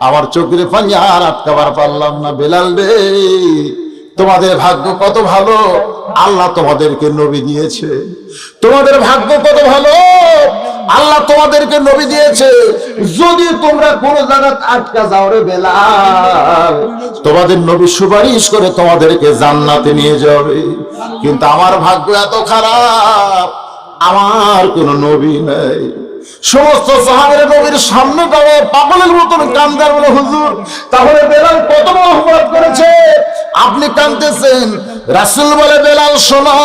আমার চোখের পানি আর আটকাবার পারলাম না। বেলাল রে, তোমাদের ভাগ্য কত ভালো, আল্লাহ তোমাদেরকে নবী দিয়েছে। তোমাদের ভাগ্য কত ভালো, আল্লাহ তোমাদেরকে নবী দিয়েছে। যদি তোমরা কোন জায়গায় আটকা যাও রে বেলাল, তোমাদের নবী সুপারিশ করে তোমাদেরকে জান্নাতে নিয়ে যাবে। কিন্তু আমার ভাগ্য এত খারাপ, আমার কোন নবী নাই। সমস্ত সাহাবীরা নবীর সামনে দাঁড়িয়ে পাগলের মতন কান্দে। বলে, হুজুর, তাহলে বেলাল কত বড় অপরাধ করেছে, আপনি কাঁদতেছেন? রাসূল বলে, বেলাল শোনো,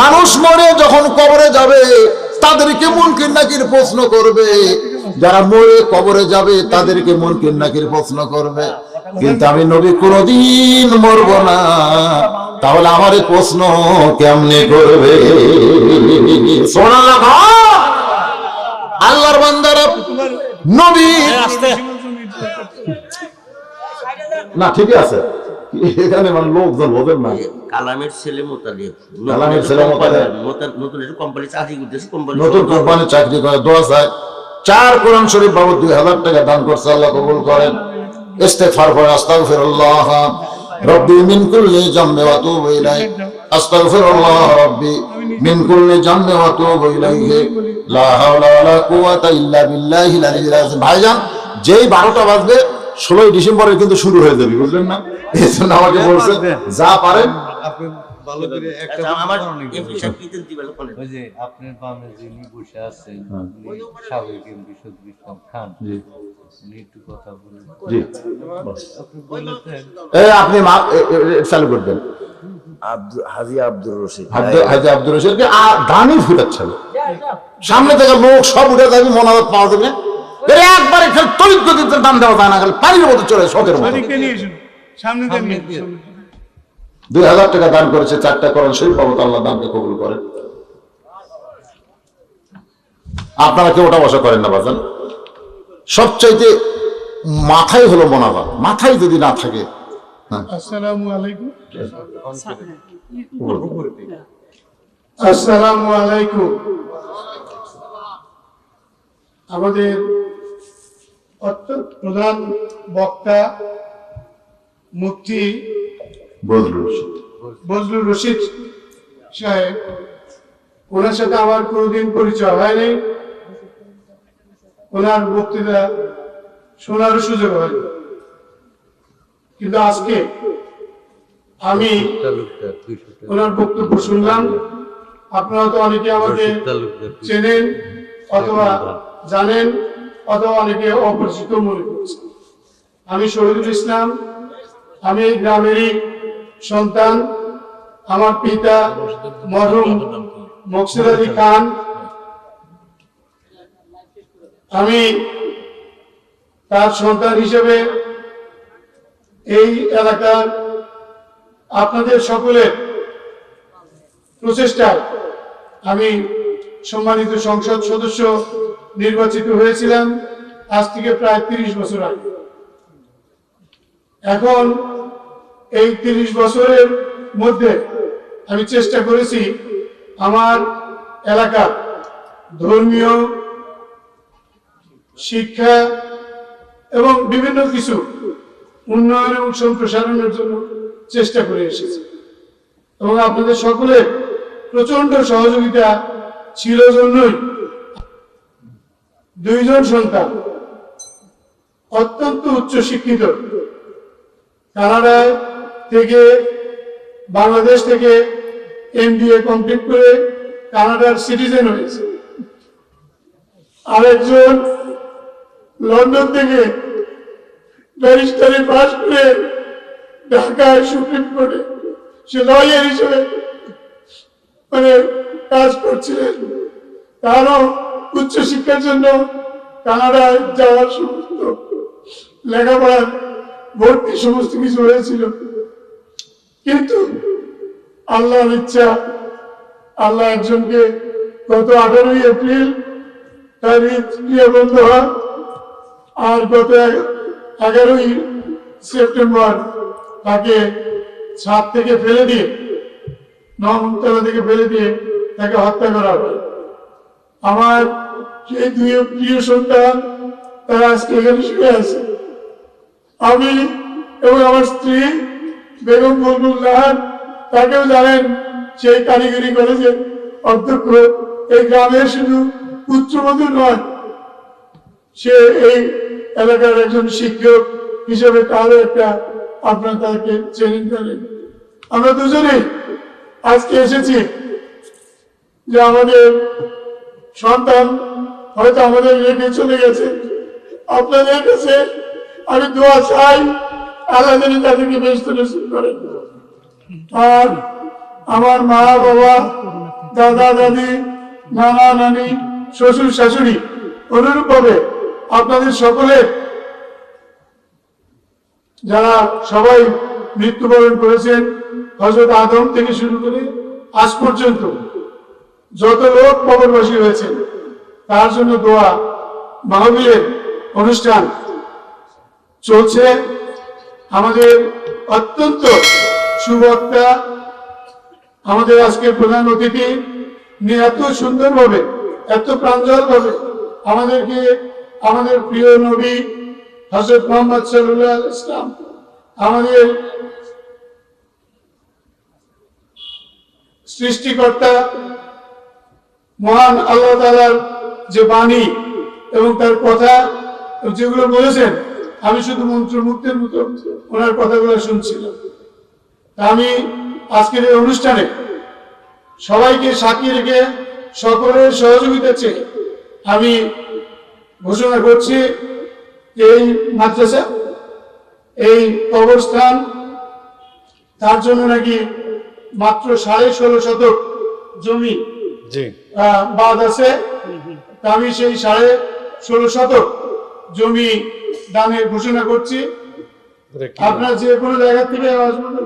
মানুষ মরে যখন কবরে যাবে, তাদেরকে মুনকার নাকির প্রশ্ন করবে। যারা মরে কবরে যাবে, তাদেরকে মুনকার নাকির প্রশ্ন করবে। কিন্তু আমি নবী কোনদিন মরব না, তাহলে আমার এই প্রশ্ন কেমনে করবে? সুবহানাল্লাহ। আল্লাহর বান্দারা নবী না, ঠিকই আছে, এখানে মানে লোকজন বলেন না। কালামের ছেলে মোতালিব, কালামের ছেলে মোতালিব নতুন একটা কোম্পানি চাকরি করতেছে, নতুন কোম্পানি চাকরি করে। দোয়া চাই, 4 কোরআন শরীফ বাবদ 2000 টাকা দান করছে, আল্লাহ কবুল করেন। ইস্তেগফার করে, আস্তাগফিরুল্লাহ রব্বি মিন কুল্লি জামবি ওয়া তুবু ইলাইহি আস্তাগফিরুল্লাহ রব্বি মিন কুল্লি জামবি ওয়া তুবু ইলাইহি লা হাওলা ওয়ালা কুওয়াতা ইল্লা বিল্লাহিল আলিয়্যিল আযীম। ভাইজান, যেই 12টা বাজবে 16ই ডিসেম্বরে কিন্তু শুরু হয়ে যাবে, বুঝলেন না? এই জন্য আমাকে বলছে যা পারেন আপনি ভালো করে একটা আমার উদাহরণ দিবেন। এমপি সাহেব কি দিবেন বলেন? ওই যে আপনার বামে যিনি বসে আছেন উনি সাবেক এমপি শফিকুল ইসলাম খান, উনি একটু কথা বলুন। জি আপনি বলেছেন এই আপনি চালু করবেন হাজি আব্দুর রশিদ হাজি আব্দুর রশিদকে দানি ফুটাচ্ছিল সামনে থেকে লোক সব উঠে যাবে, মনারত পাওয়া যাবে একবারে খেলে তড়িৎ গতিতে দাম দেওয়া যায় না, খালি পানির মতো চলে শখের মতো। সামনে দিয়ে 2000 টাকা দান করেছে, 4টা কোরআন শরীফ পাবো, আল্লাহ দানকে কবুল করেন। আপনারা কেউ ওটা বসা করেন না বাজান। সবচাইতে মাথায় হলো মোনাজাত, মাথায় যদি না থাকে। আসসালামু আলাইকুম। আসসালামু আলাইকুম। আমাদের প্রধান বক্তা মুফতি বজলুর রশিদ সাহেব, ওনার সাথে আমার কোনোদিন পরিচয় হয়নি, ওনার বক্তৃতা শোনারও সুযোগ হয়নি, কিন্তু আজকে আমি ওনার বক্তব্য শুনলাম। আপনারা তো অনেকে আমাকে চেনেন অথবা জানেন অথবা অনেকে অপরিচিত মনে করছেন। আমি শহীদুল ইসলাম, আমি এই গ্রামেরই সন্তান। আমার পিতা মরহুম মকসুদ আলী খান। আমি তার সন্তান হিসেবে এই এলাকার আপনাদের সকলের প্রচেষ্টায় আমি সম্মানিত সংসদ সদস্য নির্বাচিত হয়েছিলাম আজ থেকে প্রায় 30 বছর আগে। এখন এই 30 বছরের মধ্যে আমি চেষ্টা করেছি আমার এলাকার ধর্মীয়, শিক্ষা এবং বিভিন্ন কিছু উন্নয়ন এবং সম্প্রসারণের জন্য চেষ্টা করে এসেছি, এবং আপনাদের সকলের প্রচন্ড সহযোগিতা ছিল জন্যই 2 জন সন্তান অত্যন্ত উচ্চ শিক্ষিত, কানাডায় থেকে বাংলাদেশ থেকে MBA কমপ্লিট করে কানাডার সিটিজেন হয়েছে। আরেকজন লন্ডন থেকে ব্যারিস্টারি পাস করে ঢাকায় সুপ্রিম কোর্টে সে লয়ার হিসেবে কাজ করছিলেন। তারও উচ্চ শিক্ষার জন্য কানাডায় যাওয়ার সমস্ত লেখাপড়ার ভর্তি সমস্ত কিছু হয়েছিল, কিন্তু আল্লাহর ইচ্ছা, আল্লাহ একজনকে গত 18ই এপ্রিল তার ক্রিয়া বন্ধ হয়, আর গত 11ই সেপ্টেম্বর তাকে ছাদ থেকে ফেলে দিয়ে, 9 তলা থেকে ফেলে দিয়ে তাকে হত্যা করা হয়। আমার সেই 2 প্রিয় সন্তান তারা আজকে এখানে শুয়ে আছে। আমি এবং আমার স্ত্রী বেগম বুলবুল জাহান, তাকেও জানেন, সেই কারিগরি কলেজের অধ্যক্ষ। এই গ্রামের শুধু পুত্রবধূ নয়, সে এই এলাকার একজন শিক্ষক হিসেবে তারও একটা, আপনারা তাকে চেনেন জানেন। আমরা দুজনেই আজকে এসেছি যে আমাদের সন্তান হয়তো আমাদের রেখে চলে গেছে। আপনাদের কাছে আমি দোয়া চাই, আল্লাহ যেন তাদেরকে ব্যস্ত নসিব করেন। আর আমার মা বাবা, দাদা দাদি, নানা নানি, শ্বশুর শাশুড়ি, অনুরূপ ভাবে আপনাদের সকলের যারা সবাই মৃত্যুবরণ করেছেন, হযরত আদম থেকে শুরু করে আজ পর্যন্ত যত লোক কবরবাসী হয়েছেন, তার জন্য দোয়া মাহফিলের অনুষ্ঠান চলছে। আমাদের অত্যন্ত সুবক্তা, আমাদের আজকের প্রধান অতিথি নিয়ে এত সুন্দরভাবে, এত প্রাঞ্জলভাবে আমাদেরকে আমাদের প্রিয় নবী হযরত মুহাম্মদ সাল্লাল্লাহু আলাইহি ওয়াসাল্লাম, আমাদের সৃষ্টিকর্তা মহান আল্লাহ তাআলার যে বাণী এবং তার কথা যেগুলো বলেছেন, আমি শুধু মন্ত্রমুগ্ধের মতো ওনার কথাগুলো শুনছিলাম। আমি আজকের এই অনুষ্ঠানে সবাইকে সাক্ষী রেখে সকলের সহযোগিতা চেয়ে আমি ঘোষণা করছি, এই মাদ্রাসা, এই কবরস্থান, তার জন্য নাকি মাত্র 16.5 শতক জমি বাদ আছে। তা আমি সেই 16.5 শতক জমি দানের ঘোষণা করছি। আপনার যে কোনো জায়গা থেকে আওয়াজ করলে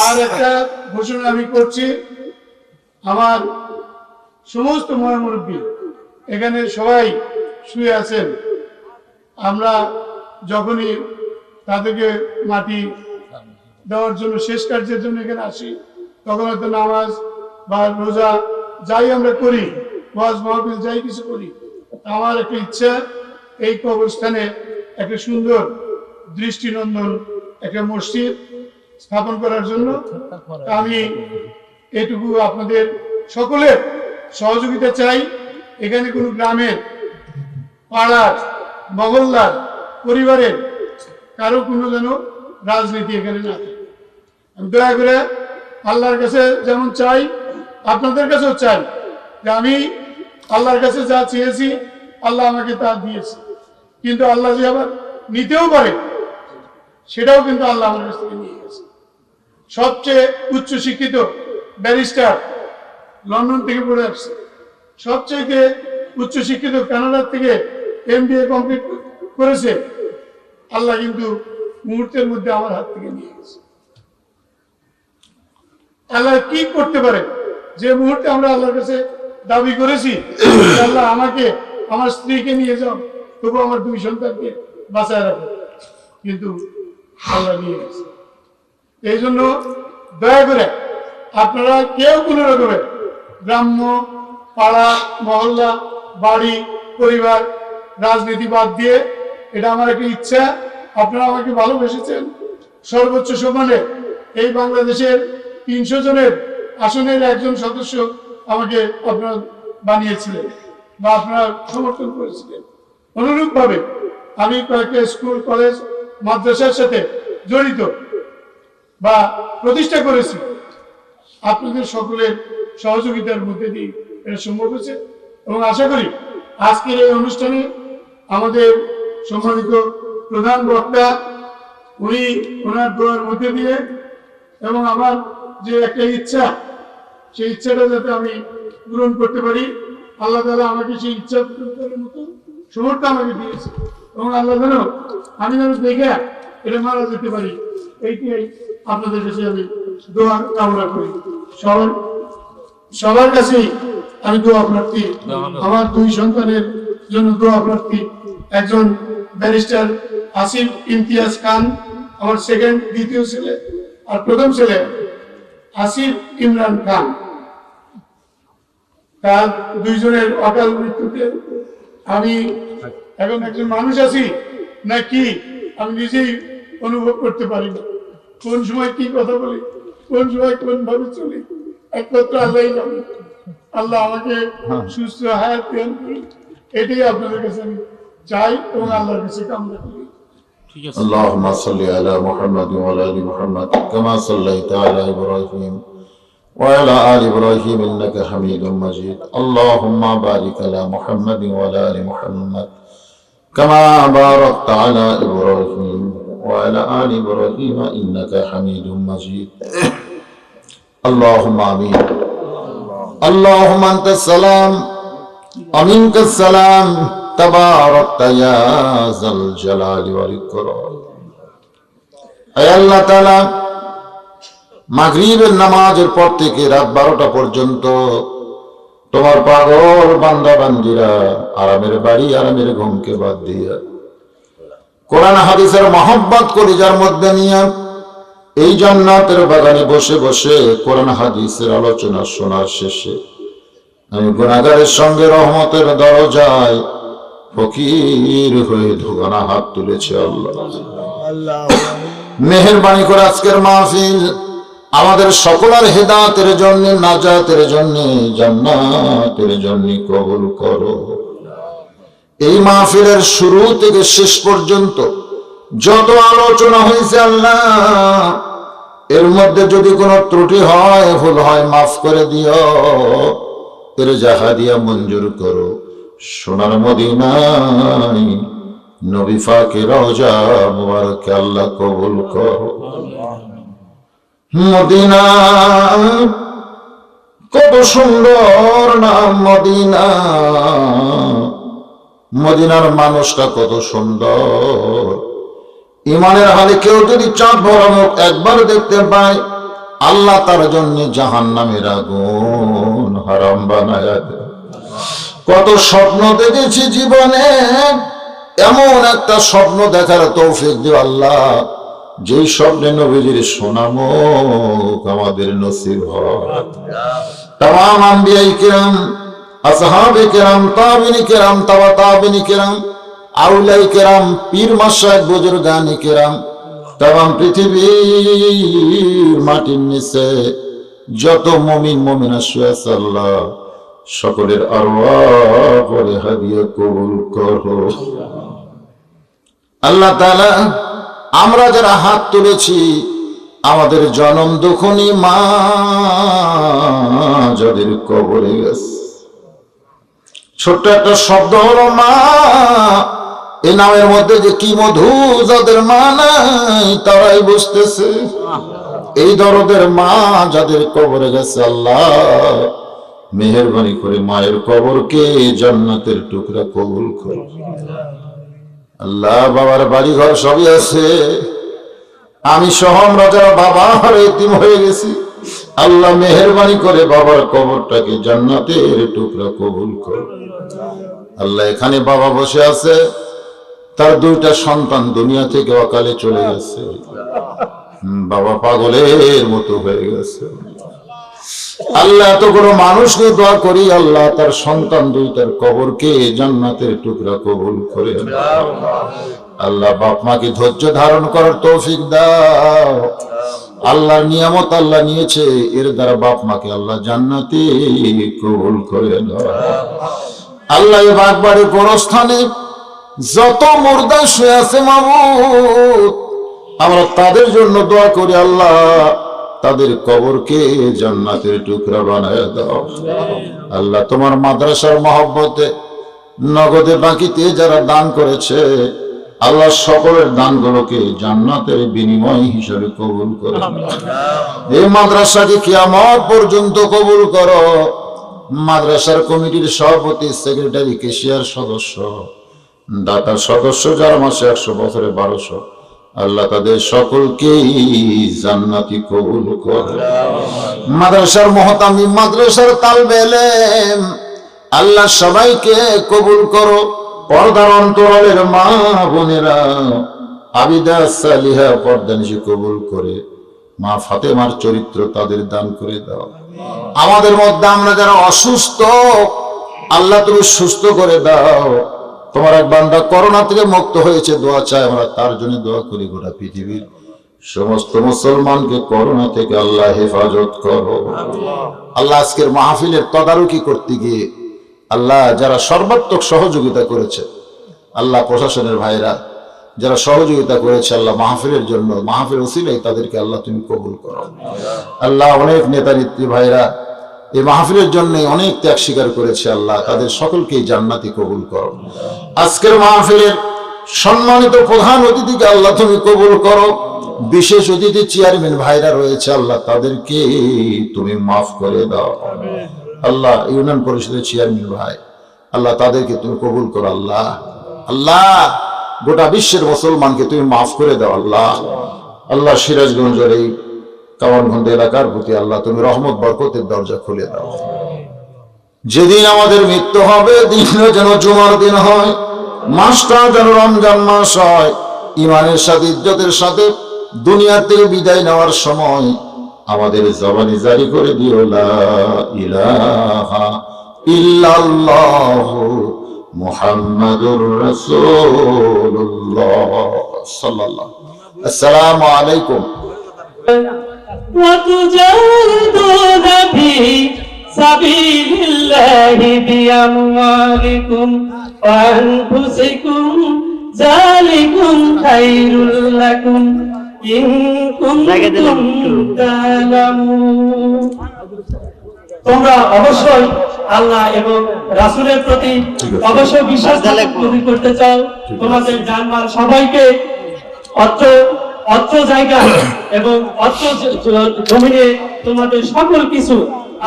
আর একটা ঘোষণা আমি করছি, আমার সমস্ত মুরব্বী এখানে সবাই শুয়ে আছেন, আমরা যখনই তাদেরকে মাটি দেওয়ার জন্য শেষ কার্যের জন্য এখানে আসি, তখন হয়তো নামাজ বা রোজা যাই আমরা করি, ওয়াজ মাহফিল যাই কিছু করি, আমার একটা ইচ্ছা এই কবরস্থানে একটা সুন্দর দৃষ্টিনন্দন একটা মসজিদ স্থাপন করার জন্য আমি এটুকু আপনাদের সকলের সহযোগিতা চাই। এখানে কোনো গ্রামের, পাড়ার, মহল্লার, পরিবারের কারো কোনো যেন রাজনীতি এখানে না থাকে। আমি দয়া করে আল্লাহর কাছে যেমন চাই, আপনাদের কাছেও চাই যে আমি আল্লাহর কাছে যা চেয়েছি আল্লাহ আমাকে তা দিয়েছে, কিন্তু আল্লাহ যে আবার নিতেও পারে সেটাও কিন্তু আল্লাহ আমার কাছ থেকে নিয়ে গেছে। সবচেয়ে উচ্চ শিক্ষিত ব্যারিস্টার লন্ডন থেকে পড়ে আসছে, সবচেয়ে উচ্চ শিক্ষিত কানাডার থেকে MBA কমপ্লিট করেছে, আল্লাহ কিন্তু মুহূর্তের মধ্যে আমার হাত থেকে নিয়ে গেছে। আল্লাহ কি করতে পারে, যে মুহূর্তে আমরা আল্লাহর কাছে দাবি করেছি আল্লাহ আমাকে, আমার স্ত্রীকে নিয়ে যাও, তবু আমার 2 সন্তানকে বাঁচায় রাখো, কিন্তু আল্লাহ নিয়ে গেছে। এই জন্য দয়া করে আপনারা কেউ কোনো রকমের গ্রাম্য, পাড়া, মহল্লা, বাড়ি, পরিবার, রাজনীতি বাদ দিয়ে, এটা আমার একটা ইচ্ছা, আপনারা আমাকে ভালোবেসেছেন, সর্বোচ্চ সম্মানে এই বাংলাদেশের 300 জনের আসনের একজন সদস্য আমাকে আপনারা বানিয়েছিলেন বা আপনারা সমর্থন করেছিলেন। অনুরূপভাবে আমি কয়েকটা স্কুল, কলেজ, মাদ্রাসার সাথে জড়িত বা প্রতিষ্ঠা করেছি, আপনাদের সকলের সহযোগিতার মধ্যে দিয়ে এটা সম্ভব হয়েছে। এবং আশা করি আজকের এই অনুষ্ঠানে আমাদের সম্মানিত প্রধান বক্তা, উনি ওনার দোয়ার মধ্যে দিয়ে এবং আমার যে একটা ইচ্ছা, সেই ইচ্ছাটা যাতে আমি পূরণ করতে পারি, আল্লাহ তাআলা আমাকে সেই ইচ্ছা পূরণ করার মতো সমর্থ আমাকে দিয়েছে। এবং আল্লাহ যেন আমি যেন দেখে এটা মারা যেতে পারি, এইটাই আপনাদের কাছে আমি দোয়া কামনা করি। সবার কাছেই আমি দোয়া প্রার্থী, আমার 2 সন্তানের জন্য দোয়া প্রার্থী। একজন ব্যারিস্টার আসিফ ইমতিয়াজ খান, আমার দ্বিতীয় ছেলে, আর প্রথম ছেলে আসিফ ইমরান খান। তার 2 জনের অকাল মৃত্যুতে আমি এখন একজন মানুষ আছি নাকি আমি নিজেই অনুভব করতে পারি না, কোন সময় কি কথা বলি, কোন সময় কোন ভাবে চলি, একমাত্র আল্লাহই জানে। আল্লাহ আমাকে সুস্থ হায়াত দান করুন, এটাই আপনাদের কাছে আমি চাই এবং আল্লাহর কাছে কামনা করি। اللهم صل على محمد وعلى ال محمد كما صليت على ابراهيم وعلى ال ابراهيم انك حميد مجيد. اللهم بارك على محمد وعلى ال محمد كما باركت على ابراهيم وعلى ال ابراهيم انك حميد مجيد. اللهم امين. اللهم انت السلام ومنك السلام تباركت يا ذا الجلال والإكرام. আয় আল্লাহ তাআলা, মাগরিবের নামাজের পর থেকে রাত 12টা পর্যন্ত তোমার পাগল বান্দা বান্দিরা আরামের বাড়ি, আরামের ঘুমকে বাদ দিয়া কোরআন হাদিসের মহব্বত কলিজার মধ্যে নিয়ে এই জান্নাতের বাগানে বসে বসে কোরআন হাদিসের আলোচনা শোনার শেষে আমি গুনাহগারের সঙ্গে রহমতের দরজায় ফকির হয়ে ধোগানা হাত তুলেছে আল্লাহ। মেহেরবানি করে আজকের মাহফিল আমাদের সকলের হেদায়েতের জন্য, নাজাতের জন্য, জান্নাতের জন্য কবুল করো। এই মাহফিলের শুরু থেকে শেষ পর্যন্ত যত আলোচনা হয়েছে আল্লাহ, এর মধ্যে যদি কোনো ত্রুটি হয়, ভুল হয়, মাফ করে দিও। এর জাহাদিয়া মঞ্জুর করো। সোনার মদিনায় নবী পাকের রওজা মুবারক আল্লাহ কবুল করো। মদিনা কত সুন্দর নাম মদিনা, মদিনার মানুষটা কত সুন্দর। ইমানের হালে কেউ যদি চাঁদ ভরা মুখ একবার দেখতে পায়, আল্লাহ তার জন্য জাহান্নামের আগুন হারাম বানায়া দেয়। কত স্বপ্ন দেখেছি জীবনে, এমন একটা স্বপ্ন দেখার তৌফিক দিও আল্লাহ, যেই স্বপ্নে নবীজির সোনামুখ আমাদের নসিব হয়। তামাম আম্বিয়ায়ে কিরাম, আসহাবে কিরাম, তাবিঈনে কিরাম, তাবা তাবিঈনে কিরাম, আউলিয়ায়ে কিরাম, পীর মাশায়েখ, বুজুর্গানে কিরাম, তামাম পৃথিবীর মাটির নিচে যত মুমিন মুমিনা শুয়ে আছে আল্লাহ, সকলের আরওয়াহ পরে হাদিয়া কবুল করো। আল্লাহ তাআলা আমরা যারা হাত তুলেছি, আমাদের জনম দুঃখনী মা যাদের কবরে গেছে, ছোট্ট একটা শব্দ হলো মা, এই নামের মধ্যে যে কি মধু, যাদের মা নাই তারাই বুঝতেছে। এই দরদের মা যাদের কবরে গেছে আল্লাহ, মেহেরবানি করে মায়ের কবরকে জান্নাতের টুকরা কবুল করো আল্লাহ। বাবার বাড়ি ঘর সবই আছে, আমি সহ আমরা যারা বাবার এতিম হয়ে গেছি, আল্লাহ মেহেরবানি করে বাবার কবরটাকে জান্নাতের টুকরা কবুল করো আল্লাহ। এখানে বাবা বসে আছে, তার দুইটা সন্তান দুনিয়া থেকে অকালে চলে গেছে, বাবা পাগলের মতো হয়ে গেছে আল্লাহ। এত কোনো মানুষ নিয়ে দোয়া করি আল্লাহ, তার সন্তান দুইটার কবরকে জান্নাতের টুকরা কবুল করে আল্লাহ। বাপ মাকে ধৈর্য ধারণ করার তৌফিক দাও আল্লাহর নিয়ামত আল্লাহ নিয়েছে, এর দ্বারা বাপ মাকে আল্লাহ জান্নাতে কবুল করে দাও আল্লাহ। এই বাগবাড়ির গোরস্থানে যত মুর্দা শুয়ে আছে মাবুদ, আমরা তাদের জন্য দোয়া করি আল্লাহ, তাদের কবরকে জান্নাতের টুকরা বানায় দাও আল্লাহ। তোমার মাদ্রাসার মহব্বতে নগদে বাকিতে যারা দান করেছে আল্লাহ, সকলের দানগুলোকে জান্নাতের বিনিময় হিসেবে কবুল করো। এই মাদ্রাসাকে কিয়ামত পর্যন্ত কবুল করো। মাদ্রাসার কমিটির সভাপতি, সেক্রেটারি, কেশিয়ার সদস্য, দাতা সদস্য যারা মাসে 100 বছরে 1200, আল্লাহ তাদের সকলকেই জান্নাতি কবুল করো। মাদ্রাসার মুহতামিম, মাদ্রাসার তালবে ইলম, আল্লাহ সবাইকে কবুল করো। পর্দার অন্তরালের মা বোনেরা আবিদা সালিহা পর্দানিশি কবুল করে মা ফাতেমার চরিত্র তাদের দান করে দাও। আমাদের মধ্যে আমরা যারা অসুস্থ আল্লাহ তুমি সুস্থ করে দাও। তোমার এক বান্দা করোনা থেকে মুক্ত হয়েছে, দোয়া চাই, আমরা তার জন্য দোয়া করি। গোটা পৃথিবীর সমস্ত মুসলমানকে করোনা থেকে আল্লাহ হেফাজত করো আল্লাহ। আজকের মাহফিলের তদারকি করতে গিয়ে আল্লাহ যারা সর্বাত্মক সহযোগিতা করেছে আল্লাহ, প্রশাসনের ভাইরা যারা সহযোগিতা করেছে আল্লাহ মাহফিলের জন্য, মাহফিল ওসিলায় তাদেরকে আল্লাহ তুমি কবুল করো আল্লাহ। অনেক নেতা নেত্রী ভাইরা এই মাহফিলের জন্য অনেক ত্যাগ স্বীকার করেছে আল্লাহ, তাদের সকলকেই জান্নাতি কবুল করো। আজকের মাহফিলের সম্মানিত প্রধান অতিথিকে আল্লাহ তুমি কবুল করো। বিশেষ অতিথি চেয়ারম্যান ভাইরা রয়েছে আল্লাহ, তাদেরকে তুমি মাফ করে দাও আল্লাহ। ইউনিয়ন পরিষদের চেয়ারম্যান ভাই আল্লাহ, তাদেরকে তুমি কবুল করো আল্লাহ। আল্লাহ গোটা বিশ্বের মুসলমানকে তুমি মাফ করে দাও আল্লাহ। আল্লাহ সিরাজগঞ্জের এই কাওয়ানগঞ্জ এলাকার প্রতি আল্লাহ তুমি রহমত বরকতের দরজা খুলে দাও। যেদিন আমাদের মৃত্যু হবে দিনও যেন জুমার দিন হয়, মাসটা যেন রমজান মাস হয়। ইমানের সাথে ইজ্জতের সাথে দুনিয়া থেকে বিদায় নেওয়ার সময় আমাদের জবানি জারি করে দিও লা ইলাহা ইল্লাল্লাহু মুহাম্মাদুর রাসূলুল্লাহ সাল্লাল্লাহু আসসালামু আলাইকুম। وتجاهدون في سبيل الله بأموالكم وأنفسكم ذلكم خير لكم إن كنتم تعلمون। তোমরা অবশ্যই আল্লাহ এবং রাসূলের প্রতি অবশ্যই বিশ্বাস করতে চাও। তোমাদের জানমাল সবাইকে অত্র জায়গা এবং অত্র জমিনে তোমাদের সকল কিছু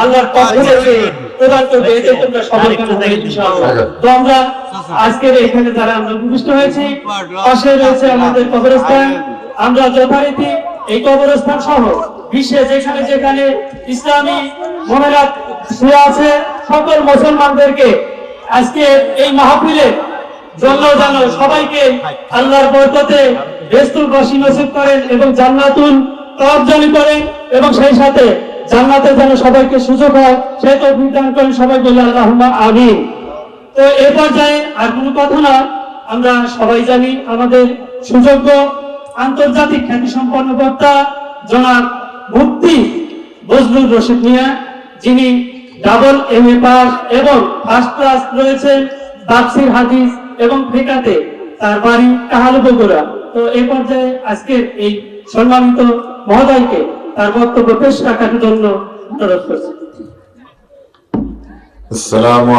আল্লাহর পক্ষ থেকে প্রদান করবে, এতে তোমরা সবাই ইনশাআল্লাহ। তো আমরা আজকের এখানে যারা আমরা উপস্থিত হয়েছি, পাশে রয়েছে আমাদের কবরস্থান। আমরা যথারীতি এই কবরস্থান সহ বিশ্বে যেখানে যেখানে ইসলামী মহিলা শুয়ে আছে সকল মুসলমানদেরকে আজকে এই মাহফিলে জন্য যেন সবাইকে আল্লাহর বরকতে বেস্তুল বাসী নসিব করেন এবং জান্নাতুল তাওয়াজ্জুল করেন এবং সেই সাথে জান্নাতে যেন সবাইকে সুযোগ হয় সেই তৌফিক দান করেন। সবাই বলি আল্লাহুম্মা আমিন। তো এই পর্যায়ে আর কোনো কথা না, আমরা সবাই জানি আমাদের সুযোগ্য আন্তর্জাতিক খ্যাতিসম্পন্ন বক্তা জনাব মুফতি বজলুর রশিদ মিয়া, যিনি ডাবল এমএ পাস এবং ফার্স্ট ক্লাস রয়েছেন তাফসীর হাদিস এবং ফিকাতে, তার বাড়ি কাহালু বগুড়া। তো এই পর্যায়ে আজকের এই সম্মানিত মহোদয়কে তার বক্তব্য পেশ রাখার জন্য অনুরোধ করছি। আসসালামু